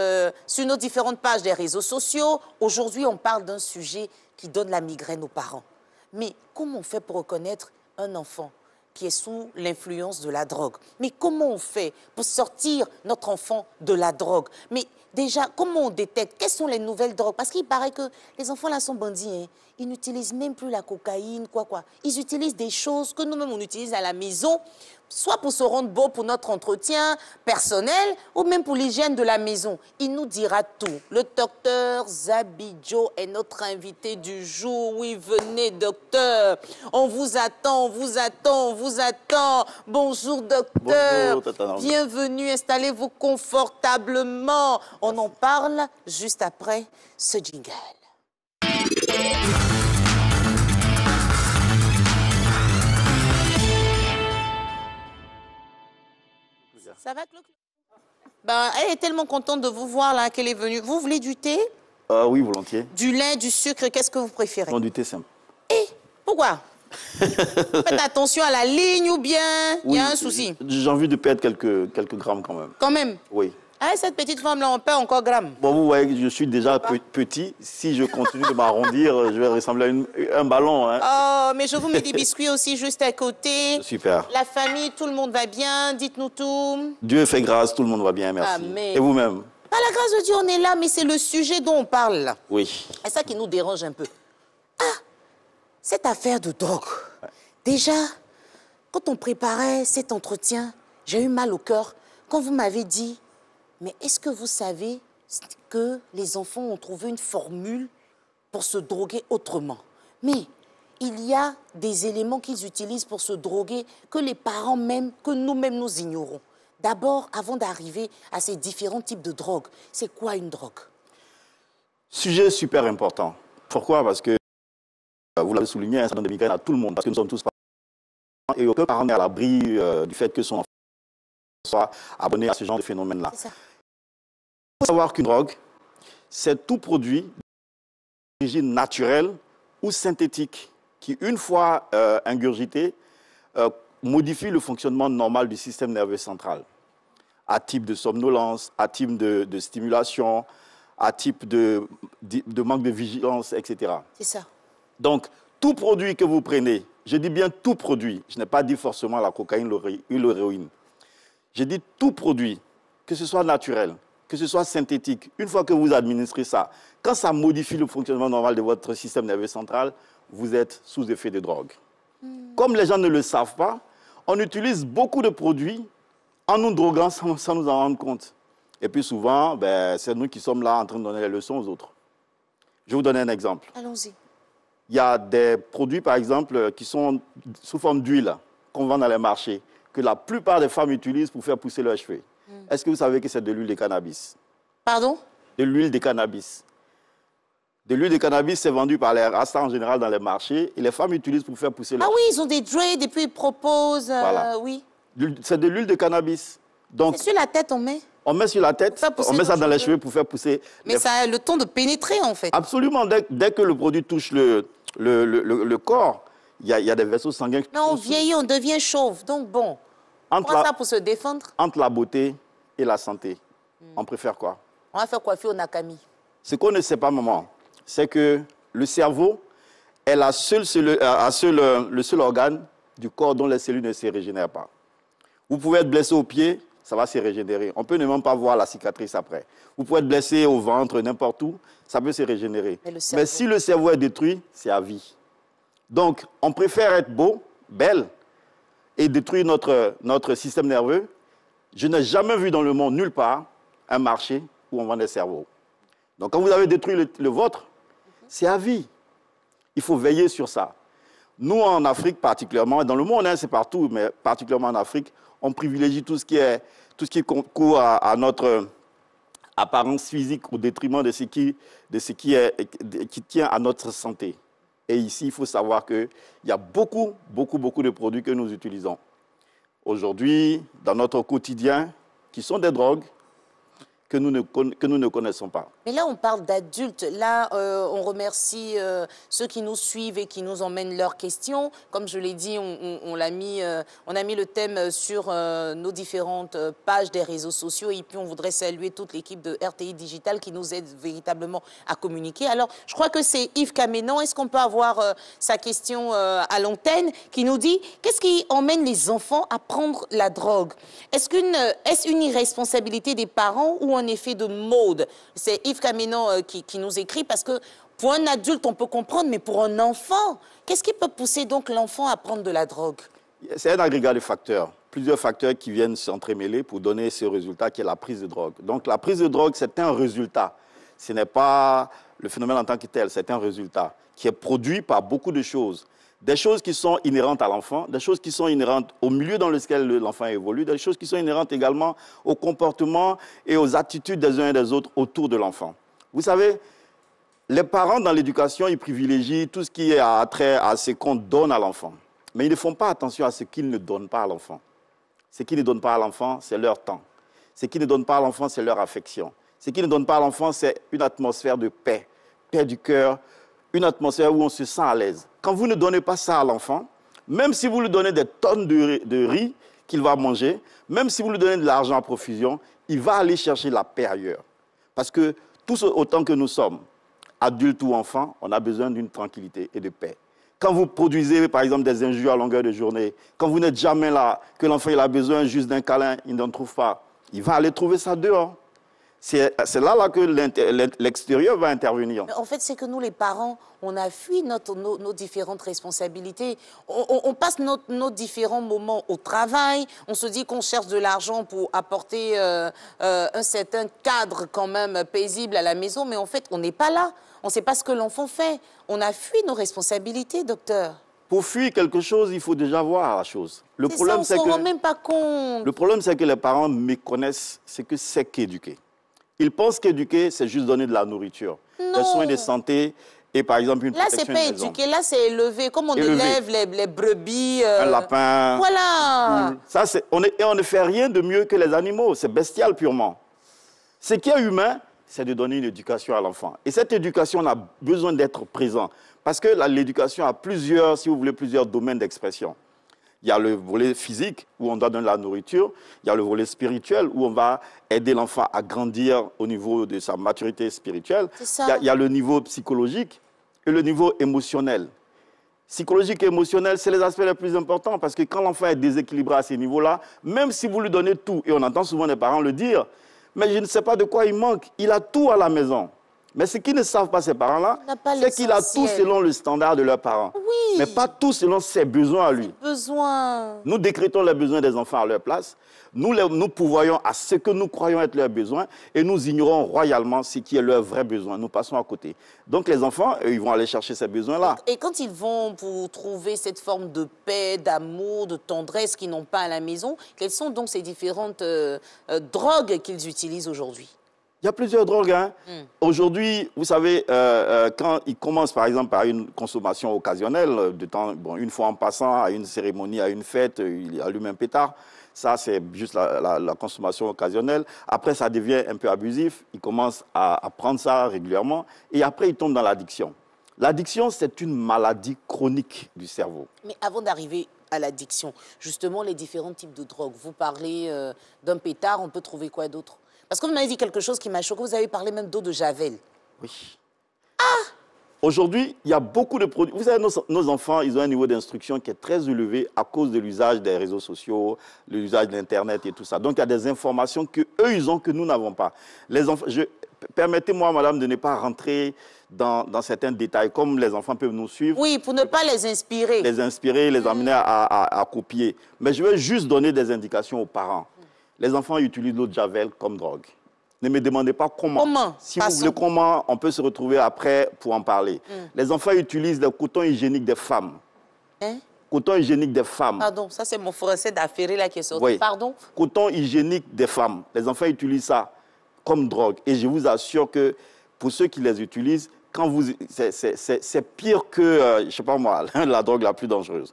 sur nos différentes pages des réseaux sociaux. Aujourd'hui, on parle d'un sujet qui donne la migraine aux parents. Mais comment on fait pour reconnaître un enfant qui est sous l'influence de la drogue? Mais comment on fait pour sortir notre enfant de la drogue? Mais déjà, comment on détecte? Quelles sont les nouvelles drogues? Parce qu'il paraît que les enfants là sont bandits, hein. Ils n'utilisent même plus la cocaïne, quoi. Ils utilisent des choses que nous-mêmes on utilise à la maison, soit pour se rendre beau pour notre entretien personnel, ou même pour l'hygiène de la maison. Il nous dira tout. Le docteur Zabidjo est notre invité du jour. Oui, venez, docteur. On vous attend, on vous attend, on vous attend. Bonjour, docteur. Bonjour, bienvenue, installez-vous confortablement. On en parle juste après ce jingle. Ça va, Claude? Elle est tellement contente de vous voir là qu'elle est venue. Vous voulez du thé? Oui, volontiers. Du lait, du sucre, qu'est-ce que vous préférez? Non, du thé simple. Pourquoi? Faites attention à la ligne ou bien il y a un souci? J'ai envie de perdre quelques grammes quand même. Quand même? Oui. Ah, cette petite femme-là, on perd encore grammes. Bon, vous voyez que je suis déjà petit. Si je continue de m'arrondir, je vais ressembler à un ballon. Hein. Oh, mais je vous mets des biscuits aussi juste à côté. Super. La famille, tout le monde va bien. Dites-nous tout. Dieu fait grâce, tout le monde va bien, merci. Amen. Et vous-même? Par la grâce de Dieu, on est là, mais c'est le sujet dont on parle là. Oui. C'est ça qui nous dérange un peu. Cette affaire de drogue. Déjà, quand on préparait cet entretien, j'ai eu mal au cœur quand vous m'avez dit, mais est-ce que vous savez que les enfants ont trouvé une formule pour se droguer autrement? Mais il y a des éléments qu'ils utilisent pour se droguer que les parents même, que nous-mêmes nous ignorons. D'abord, avant d'arriver à ces différents types de drogues, c'est quoi une drogue? Sujet super important. Pourquoi? Parce que, vous l'avez souligné, ça donne des migraines à tout le monde, parce que nous sommes tous et aucun parent n'est à l'abri du fait que son enfant soit abonné à ce genre de phénomène-là. Il faut savoir qu'une drogue, c'est tout produit d'origine naturelle ou synthétique qui, une fois ingurgité, modifie le fonctionnement normal du système nerveux central, à type de somnolence, à type de stimulation, à type de manque de vigilance, etc. C'est ça. Donc, tout produit que vous prenez, je dis bien tout produit, je n'ai pas dit forcément la cocaïne ou l'héroïne, j'ai dit tout produit, que ce soit naturel, que ce soit synthétique, une fois que vous administrez ça, quand ça modifie le fonctionnement normal de votre système nerveux central, vous êtes sous effet de drogue. Comme les gens ne le savent pas, on utilise beaucoup de produits en nous droguant sans nous en rendre compte. Et puis souvent, c'est nous qui sommes là en train de donner les leçons aux autres. Je vais vous donner un exemple. Allons-y. Il y a des produits, par exemple, qui sont sous forme d'huile, qu'on vend dans les marchés, que la plupart des femmes utilisent pour faire pousser leurs cheveux. Est-ce que vous savez que c'est de l'huile de cannabis? Pardon? De l'huile de cannabis. De l'huile de cannabis, c'est vendu par les rastas en général dans les marchés, et les femmes utilisent pour faire pousser leurs cheveux. Ah oui, ils ont des dreads et puis ils proposent... Voilà. Oui. C'est de l'huile de cannabis. C'est sur la tête, on met? On met sur la tête, on met ça dans les cheveux pour faire pousser... Mais ça a le temps de pénétrer, en fait. Absolument. Dès que le produit touche le corps, il y a des vaisseaux sanguins... Mais on vieillit, on devient chauve. Donc bon, on prend ça pour se défendre. Entre la beauté et la santé, on préfère quoi? On va faire coiffer au Nakami. Ce qu'on ne sait pas, maman, c'est que le cerveau est le seul organe du corps dont les cellules ne se régénèrent pas. Vous pouvez être blessé au pied, ça va se régénérer. On peut ne même pas voir la cicatrice après. Vous pouvez être blessé au ventre, n'importe où, ça peut se régénérer. Mais si le cerveau est détruit, c'est à vie. Donc, on préfère être beau, belle, et détruire notre système nerveux. Je n'ai jamais vu dans le monde, nulle part, un marché où on vend des cerveaux. Donc, quand vous avez détruit le vôtre, c'est à vie. Il faut veiller sur ça. Nous, en Afrique particulièrement, dans le monde, c'est partout, mais particulièrement en Afrique, on privilégie tout ce qui concourt à notre apparence physique au détriment de ce qui tient à notre santé. Et ici, il faut savoir qu'il y a beaucoup de produits que nous utilisons aujourd'hui dans notre quotidien qui sont des drogues que nous ne connaissons pas. Mais là, on parle d'adultes. Là, on remercie ceux qui nous suivent et qui nous emmènent leurs questions. Comme je l'ai dit, on a mis le thème sur nos différentes pages des réseaux sociaux. Et puis, on voudrait saluer toute l'équipe de RTI Digital qui nous aide véritablement à communiquer. Alors, je crois que c'est Yves Camenon. Est-ce qu'on peut avoir sa question à l'antenne qui nous dit « Qu'est-ce qui emmène les enfants à prendre la drogue ?» Est-ce une irresponsabilité des parents ou un effet de mode? C'est Yves Camenon qui nous écrit parce que pour un adulte, on peut comprendre, mais pour un enfant, qu'est-ce qui peut pousser donc l'enfant à prendre de la drogue? C'est un agrégat de facteurs, plusieurs facteurs qui viennent s'entremêler pour donner ce résultat qui est la prise de drogue. Donc la prise de drogue, c'est un résultat. Ce n'est pas le phénomène en tant que tel, c'est un résultat qui est produit par beaucoup de choses. Des choses qui sont inhérentes à l'enfant, des choses qui sont inhérentes au milieu dans lequel l'enfant évolue, des choses qui sont inhérentes également au comportement et aux attitudes des uns et des autres autour de l'enfant. Vous savez, les parents dans l'éducation, ils privilégient tout ce qui est à trait à ce qu'on donne à l'enfant. Mais ils ne font pas attention à ce qu'ils ne donnent pas à l'enfant. Ce qu'ils ne donnent pas à l'enfant, c'est leur temps. Ce qu'ils ne donnent pas à l'enfant, c'est leur affection. Ce qu'ils ne donnent pas à l'enfant, c'est une atmosphère de paix, paix du cœur, une atmosphère où on se sent à l'aise. Quand vous ne donnez pas ça à l'enfant, même si vous lui donnez des tonnes de riz qu'il va manger, même si vous lui donnez de l'argent à profusion, il va aller chercher la paix ailleurs. Parce que tous autant que nous sommes, adultes ou enfants, on a besoin d'une tranquillité et de paix. Quand vous produisez, par exemple, des injures à longueur de journée, quand vous n'êtes jamais là, que l'enfant il a besoin juste d'un câlin, il n'en trouve pas, il va aller trouver ça dehors. C'est là que l'extérieur va intervenir. En fait, c'est que nous, les parents, on a fui nos différentes responsabilités. On passe nos différents moments au travail. On se dit qu'on cherche de l'argent pour apporter un certain cadre quand même paisible à la maison. Mais en fait, on n'est pas là. On ne sait pas ce que l'enfant fait. On a fui nos responsabilités, docteur. Pour fuir quelque chose, il faut déjà voir la chose. Le problème, c'est que on ne s'en rend même pas compte. Le problème, c'est que les parents méconnaissent ce que c'est qu'éduquer. Ils pensent qu'éduquer, c'est juste donner de la nourriture, des soins de santé Et par exemple, une là, c'est protection pas de maison. éduqué, là, c'est élevé. Comme on élève les brebis. Un lapin. Voilà. Ça, on ne fait rien de mieux que les animaux. C'est bestial purement. Ce qui est humain, c'est de donner une éducation à l'enfant. Et cette éducation, on a besoin d'être présent. Parce que l'éducation a plusieurs, si vous voulez, plusieurs domaines d'expression. Il y a le volet physique, où on doit donner la nourriture. Il y a le volet spirituel, où on va aider l'enfant à grandir au niveau de sa maturité spirituelle. Il y a le niveau psychologique et le niveau émotionnel. Psychologique et émotionnel, c'est les aspects les plus importants, parce que quand l'enfant est déséquilibré à ces niveaux-là, même si vous lui donnez tout, et on entend souvent les parents le dire, mais je ne sais pas de quoi il manque, il a tout à la maison. Mais ce qu'ils ne savent pas, ces parents-là, c'est qu'il a tout selon le standard de leurs parents. Oui. Mais pas tout selon ses besoins à lui. Nous décrétons les besoins des enfants à leur place. Nous pourvoyons à ce que nous croyons être leurs besoins et nous ignorons royalement ce qui est leurs vrais besoins. Nous passons à côté. Donc les enfants, eux, ils vont aller chercher ces besoins-là. Et quand ils vont pour trouver cette forme de paix, d'amour, de tendresse qu'ils n'ont pas à la maison, quelles sont donc ces différentes drogues qu'ils utilisent aujourd'hui? Il y a plusieurs drogues. Hein. Aujourd'hui, vous savez, quand ils commencent par exemple par une consommation occasionnelle, une fois en passant à une cérémonie, à une fête, il allume un pétard. Ça, c'est juste la consommation occasionnelle. Après, ça devient un peu abusif. Ils commencent à prendre ça régulièrement. Et après, ils tombent dans l'addiction. L'addiction, c'est une maladie chronique du cerveau. Mais avant d'arriver à l'addiction, justement, les différents types de drogues. Vous parlez d'un pétard, on peut trouver quoi d'autre? Parce que vous m'avez dit quelque chose qui m'a choqué. Vous avez parlé même d'eau de Javel. Oui. Aujourd'hui, il y a beaucoup de produits. Vous savez, nos enfants, ils ont un niveau d'instruction qui est très élevé à cause de l'usage des réseaux sociaux, l'usage de l'Internet et tout ça. Donc, il y a des informations qu'eux, ils ont que nous n'avons pas. Permettez-moi, madame, de ne pas rentrer dans certains détails, comme les enfants peuvent nous suivre. Oui, pour ne pas les inspirer. Les inspirer, les amener à copier. Mais je vais juste donner des indications aux parents. Les enfants utilisent l'eau de Javel comme drogue. Ne me demandez pas comment. Si vous voulez comment, on peut se retrouver après pour en parler. Les enfants utilisent le coton hygiénique des femmes. Coton hygiénique des femmes. Pardon, ça c'est mon français d'affaire là qui est sorti. Oui. Pardon? Coton hygiénique des femmes. Les enfants utilisent ça comme drogue. Et je vous assure que pour ceux qui les utilisent, c'est pire que, je ne sais pas moi, la drogue la plus dangereuse.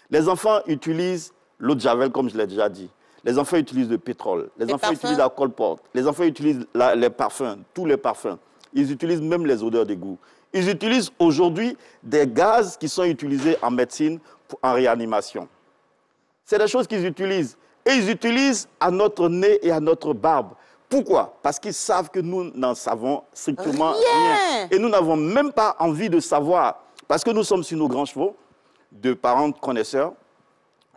Les enfants utilisent l'eau de Javel, comme je l'ai déjà dit. Les enfants utilisent le pétrole. Les enfants utilisent la colporte. Les enfants utilisent les parfums, tous les parfums. Ils utilisent même les odeurs d'égout. Ils utilisent aujourd'hui des gaz qui sont utilisés en médecine, en réanimation. C'est des choses qu'ils utilisent. Et ils utilisent à notre nez et à notre barbe. Pourquoi? Parce qu'ils savent que nous n'en savons strictement rien. Et nous n'avons même pas envie de savoir. Parce que nous sommes sur nos grands chevaux, de parents connaisseurs.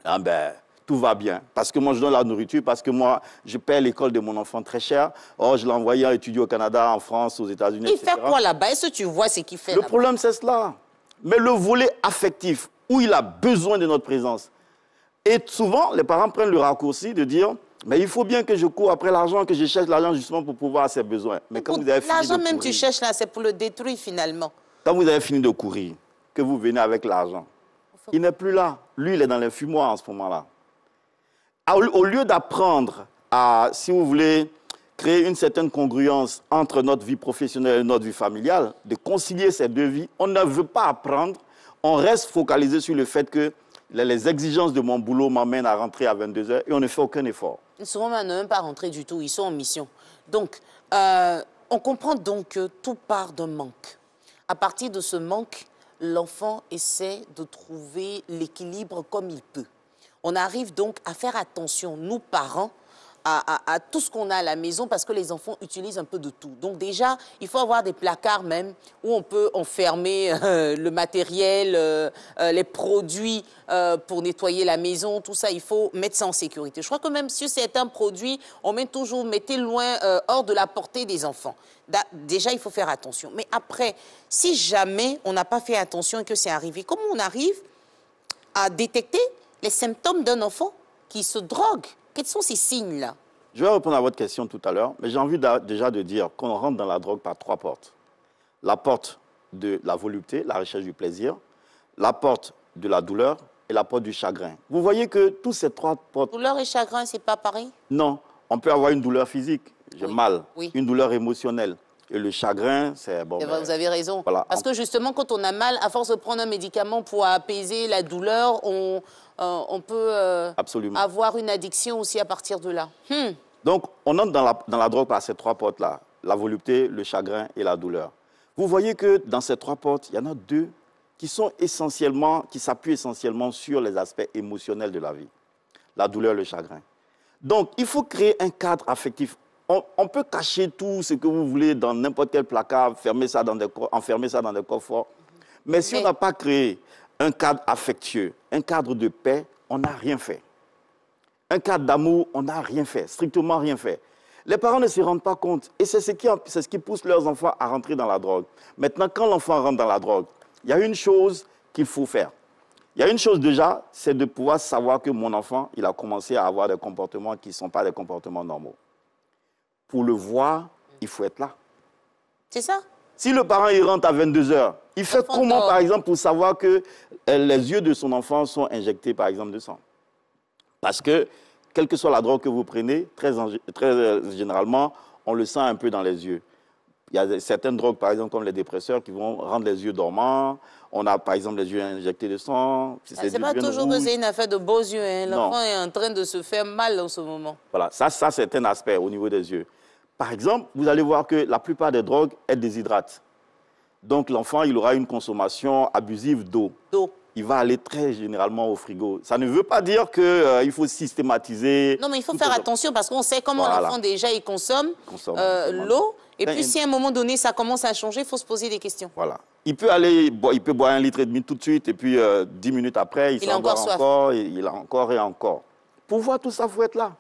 Ah ben, tout va bien. Parce que moi, je donne la nourriture, parce que moi, je paie l'école de mon enfant très cher. Oh, je l'ai envoyé à étudier au Canada, en France, aux États-Unis, etc. Il fait quoi là-bas? Est-ce que tu vois ce qu'il fait là-bas? Le problème, c'est cela. Mais le volet affectif, où il a besoin de notre présence. Et souvent, les parents prennent le raccourci de dire, mais il faut bien que je cours après l'argent, que je cherche l'argent justement pour pouvoir avoir ses besoins. Mais quand vous avez fini de courir... L'argent même tu cherches là, c'est pour le détruire finalement. Quand vous avez fini de courir, que vous venez avec l'argent, il n'est plus là. Lui, il est dans les fumoirs en ce moment-là. Au lieu d'apprendre à, si vous voulez, créer une certaine congruence entre notre vie professionnelle et notre vie familiale, de concilier ces deux vies, on ne veut pas apprendre, on reste focalisé sur le fait que les exigences de mon boulot m'amènent à rentrer à 22h et on ne fait aucun effort. Souvent, on n'a même pas rentré du tout, ils sont en mission. Donc, on comprend donc que tout part d'un manque. À partir de ce manque, l'enfant essaie de trouver l'équilibre comme il peut. On arrive donc à faire attention, nous parents, à tout ce qu'on a à la maison parce que les enfants utilisent un peu de tout. Donc déjà, il faut avoir des placards même où on peut enfermer le matériel, les produits pour nettoyer la maison, tout ça, il faut mettre ça en sécurité. Je crois que même sur certains produits, on met toujours, mettez loin, hors de la portée des enfants. Déjà, il faut faire attention. Mais après, si jamais on n'a pas fait attention et que c'est arrivé, comment on arrive à détecter les symptômes d'un enfant qui se drogue? Quels sont ces signes-là? Je vais répondre à votre question tout à l'heure, mais j'ai envie déjà de dire qu'on rentre dans la drogue par 3 portes. La porte de la volupté, la recherche du plaisir, la porte de la douleur et la porte du chagrin. Vous voyez que tous ces 3 portes... Douleur et chagrin, c'est pas pareil? Non, on peut avoir une douleur physique, j'ai mal, une douleur émotionnelle, Et le chagrin, c'est bon. Vrai, vous avez raison. Voilà. Parce que justement, quand on a mal, à force de prendre un médicament pour apaiser la douleur, on peut avoir une addiction aussi à partir de là. Donc, on entre dans la drogue par ces 3 portes-là. La volupté, le chagrin et la douleur. Vous voyez que dans ces 3 portes, il y en a 2 qui s'appuient essentiellement sur les aspects émotionnels de la vie. La douleur, le chagrin. Donc, il faut créer un cadre affectif. On peut cacher tout ce que vous voulez dans n'importe quel placard, enfermer ça dans des coffres. Mais si on n'a pas créé un cadre affectueux, un cadre de paix, on n'a rien fait. Un cadre d'amour, on n'a rien fait, strictement rien fait. Les parents ne se rendent pas compte. Et c'est ce qui pousse leurs enfants à rentrer dans la drogue. Maintenant, quand l'enfant rentre dans la drogue, il y a une chose qu'il faut faire. Il y a une chose déjà, c'est de pouvoir savoir que mon enfant, il a commencé à avoir des comportements qui ne sont pas des comportements normaux. Pour le voir, il faut être là. C'est ça. Si le parent il rentre à 22 h, il fait comment, par exemple, pour savoir que les yeux de son enfant sont injectés, par exemple, de sang? Parce que, quelle que soit la drogue que vous prenez, très généralement, on le sent un peu dans les yeux. Il y a certaines drogues, par exemple, comme les dépresseurs, qui vont rendre les yeux dormants. On a, par exemple, les yeux injectés de sang. C'est pas toujours que c'est une affaire de beaux yeux. Hein. L'enfant est en train de se faire mal en ce moment. Voilà, ça c'est un aspect au niveau des yeux. Par exemple, vous allez voir que la plupart des drogues, elles déshydratent. Donc, l'enfant, il aura une consommation abusive d'eau. Il va aller très généralement au frigo. Ça ne veut pas dire qu'il faut systématiser... Non, mais il faut faire attention parce qu'on sait comment l'enfant, déjà, il consomme l'eau. Et puis, si à un moment donné, ça commence à changer, il faut se poser des questions. Voilà. Il peut boire 1,5 litre tout de suite et puis 10 minutes après, il s'en boit encore, il a encore et encore. Pour voir tout ça, il faut être là.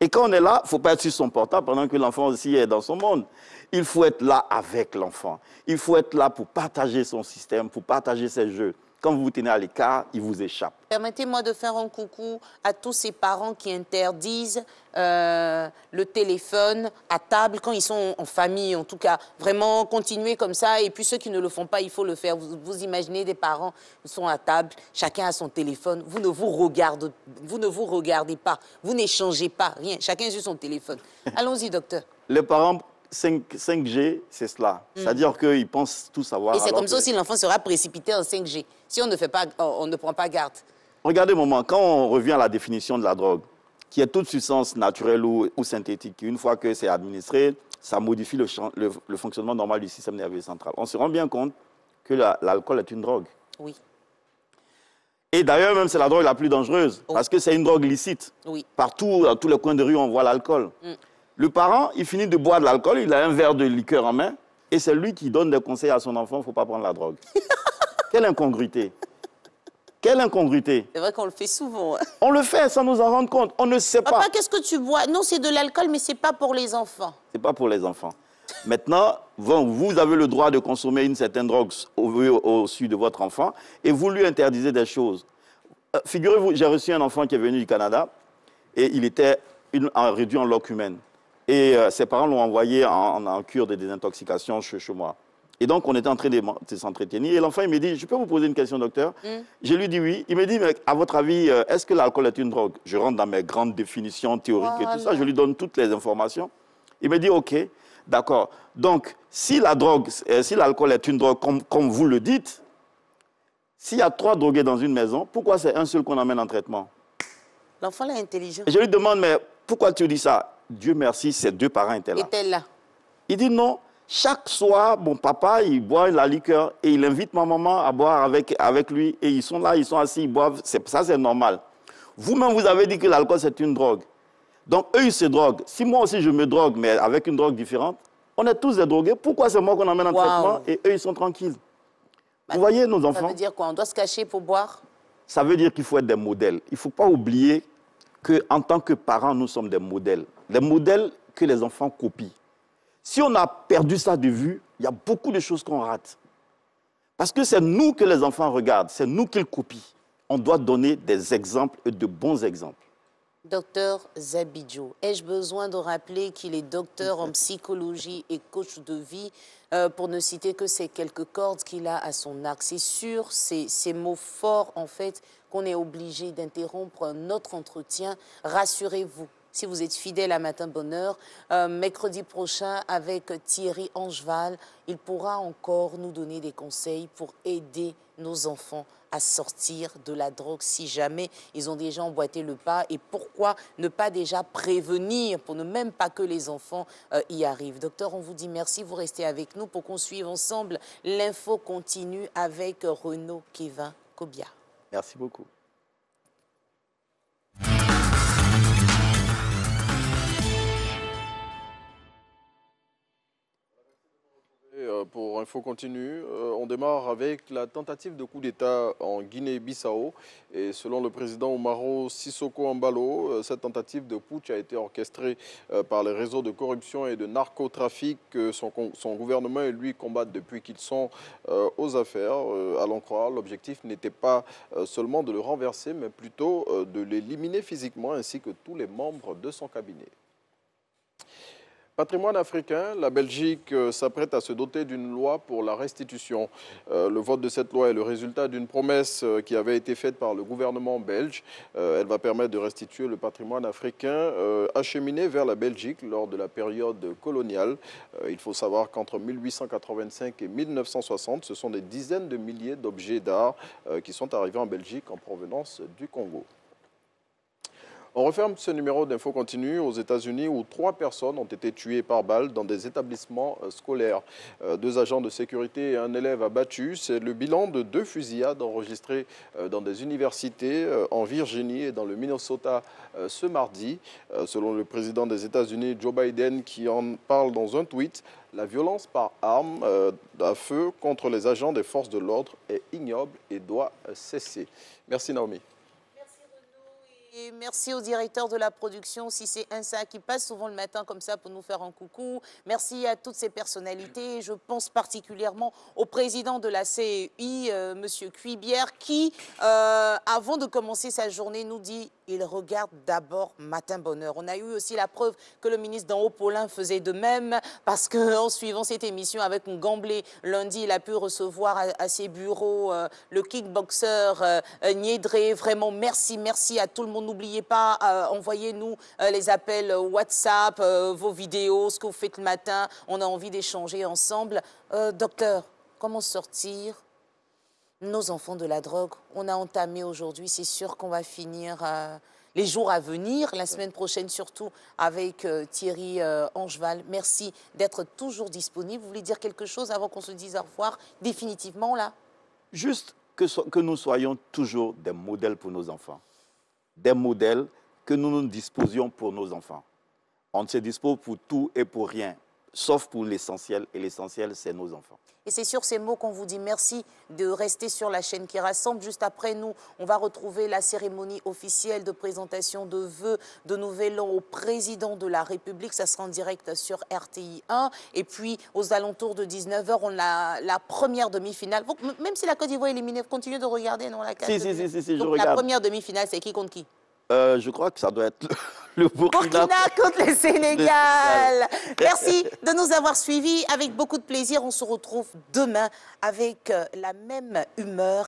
Et quand on est là, il ne faut pas être sur son portable pendant que l'enfant aussi est dans son monde. Il faut être là avec l'enfant. Il faut être là pour partager son système, pour partager ses jeux. Quand vous vous tenez à l'écart, il vous échappe. Permettez-moi de faire un coucou à tous ces parents qui interdisent le téléphone à table quand ils sont en famille. En tout cas, vraiment continuer comme ça. Et puis ceux qui ne le font pas, il faut le faire. Vous imaginez des parents qui sont à table, chacun a son téléphone. Vous ne vous regardez pas. Vous n'échangez pas, rien. Chacun sur son téléphone. Allons-y, docteur. Les parents... 5G, c'est cela. C'est-à-dire qu'ils pensent tout savoir. Et c'est comme ça aussi l'enfant sera précipité en 5G. Si on ne prend pas garde. Regardez un moment, quand on revient à la définition de la drogue, qui est toute substance naturelle ou synthétique, une fois que c'est administré, ça modifie le fonctionnement normal du système nerveux central. On se rend bien compte que l'alcool est une drogue. Oui. Et d'ailleurs, même c'est la drogue la plus dangereuse, parce que c'est une drogue licite. Oui. Partout, à tous les coins de rue, on voit l'alcool. Le parent, il finit de boire de l'alcool, il a un verre de liqueur en main, et c'est lui qui donne des conseils à son enfant, il ne faut pas prendre la drogue. Quelle incongruité. Quelle incongruité. C'est vrai qu'on le fait souvent. On le fait sans nous en rendre compte, on ne sait pas. Papa, qu'est-ce que tu bois? Non, c'est de l'alcool, mais ce n'est pas pour les enfants. Ce n'est pas pour les enfants. Maintenant, vous avez le droit de consommer une certaine drogue au su de votre enfant, et vous lui interdisez des choses. Figurez-vous, j'ai reçu un enfant qui est venu du Canada, et il était réduit en loque humaine. Et ses parents l'ont envoyé en cure de désintoxication chez moi. Et donc, on était en train de s'entretenir. Et l'enfant, il me dit, je peux vous poser une question, docteur? Je lui dis oui. Il me dit, mais à votre avis, est-ce que l'alcool est une drogue? Je rentre dans mes grandes définitions théoriques et tout ça. Je lui donne toutes les informations. Il me dit, OK, d'accord. Donc, si l'alcool est une drogue, comme vous le dites, s'il y a 3 drogués dans une maison, pourquoi c'est un seul qu'on amène en traitement? L'enfant est intelligent. Je lui demande, mais pourquoi tu dis ça? Dieu merci, ses 2 parents étaient là. Il dit non, chaque soir, mon papa, il boit la liqueur et il invite ma maman à boire avec lui. Et ils sont là, ils sont assis, ils boivent. Ça, c'est normal. Vous-même, vous avez dit que l'alcool, c'est une drogue. Donc, eux, ils se droguent. Si moi aussi, je me drogue, mais avec une drogue différente, on est tous des drogués. Pourquoi c'est moi qu'on emmène en traitement et eux, ils sont tranquilles? Vous voyez, nos enfants? Ça veut dire quoi? On doit se cacher pour boire? Ça veut dire qu'il faut être des modèles. Il ne faut pas oublier qu'en tant que parents, nous sommes des modèles. Des modèles que les enfants copient. Si on a perdu ça de vue, il y a beaucoup de choses qu'on rate. Parce que c'est nous que les enfants regardent, c'est nous qu'ils copient. On doit donner des exemples et de bons exemples. Docteur Zabidjo, ai-je besoin de rappeler qu'il est docteur en psychologie et coach de vie, pour ne citer que ces quelques cordes qu'il a à son arc? C'est sur ces mots forts, en fait, qu'on est obligé d'interrompre notre entretien. Rassurez-vous, si vous êtes fidèle à Matin Bonheur, mercredi prochain avec Thierry Angeval, il pourra encore nous donner des conseils pour aider nos enfants à sortir de la drogue si jamais ils ont déjà emboîté le pas. Et pourquoi ne pas déjà prévenir pour ne même pas que les enfants y arrivent. Docteur, on vous dit merci, vous restez avec nous pour qu'on suive ensemble l'info continue avec Renaud Kévin Kobia. Merci beaucoup. Pour Info Continue, on démarre avec la tentative de coup d'État en Guinée-Bissau. Et selon le président Umaro Sissoko Embalo, cette tentative de putsch a été orchestrée par les réseaux de corruption et de narcotrafic que son gouvernement et lui combattent depuis qu'ils sont aux affaires. Allons croire, l'objectif n'était pas seulement de le renverser, mais plutôt de l'éliminer physiquement ainsi que tous les membres de son cabinet. Patrimoine africain, la Belgique s'apprête à se doter d'une loi pour la restitution. Le vote de cette loi est le résultat d'une promesse qui avait été faite par le gouvernement belge. Elle va permettre de restituer le patrimoine africain acheminé vers la Belgique lors de la période coloniale. Il faut savoir qu'entre 1885 et 1960, ce sont des dizaines de milliers d'objets d'art qui sont arrivés en Belgique en provenance du Congo. On referme ce numéro d'Info Continue aux États-Unis où 3 personnes ont été tuées par balle dans des établissements scolaires. 2 agents de sécurité et un élève abattu. C'est le bilan de 2 fusillades enregistrées dans des universités en Virginie et dans le Minnesota ce mardi. Selon le président des États-Unis, Joe Biden, qui en parle dans un tweet, la violence par arme à feu contre les agents des forces de l'ordre est ignoble et doit cesser. Merci Naomi. Et merci au directeur de la production, Cissé Insa, qui passe souvent le matin comme ça pour nous faire un coucou. Merci à toutes ces personnalités. Je pense particulièrement au président de la CEI, M. Cuibière, qui, avant de commencer sa journée, nous dit il regarde d'abord Matin Bonheur. On a eu aussi la preuve que le ministre d'en haut, Paulin, faisait de même, parce qu'en suivant cette émission avec un Gamblé, lundi, il a pu recevoir à ses bureaux le kickboxer Niedré. Vraiment, merci à tout le monde. N'oubliez pas, envoyez-nous les appels WhatsApp, vos vidéos, ce que vous faites le matin. On a envie d'échanger ensemble. Docteur, comment sortir nos enfants de la drogue? On a entamé aujourd'hui, c'est sûr qu'on va finir les jours à venir, la semaine prochaine surtout, avec Thierry Angeval. Merci d'être toujours disponible. Vous voulez dire quelque chose avant qu'on se dise au revoir définitivement là? Juste que nous soyons toujours des modèles pour nos enfants. Des modèles que nous disposions pour nos enfants. On ne se dispose pour tout et pour rien, sauf pour l'essentiel, et l'essentiel, c'est nos enfants. Et c'est sur ces mots qu'on vous dit merci de rester sur la chaîne qui rassemble. Juste après nous, on va retrouver la cérémonie officielle de présentation de vœux de Nouvel An au président de la République. Ça sera en direct sur RTI 1. Et puis, aux alentours de 19h, on a la première demi-finale. Même si la Côte d'Ivoire est éliminée, vous continuez de regarder, non, la carte? Si, je Donc, regarde. La première demi-finale, c'est qui contre qui? Je crois que ça doit être le Burkina contre le Sénégal. Merci de nous avoir suivis avec beaucoup de plaisir. On se retrouve demain avec la même humeur.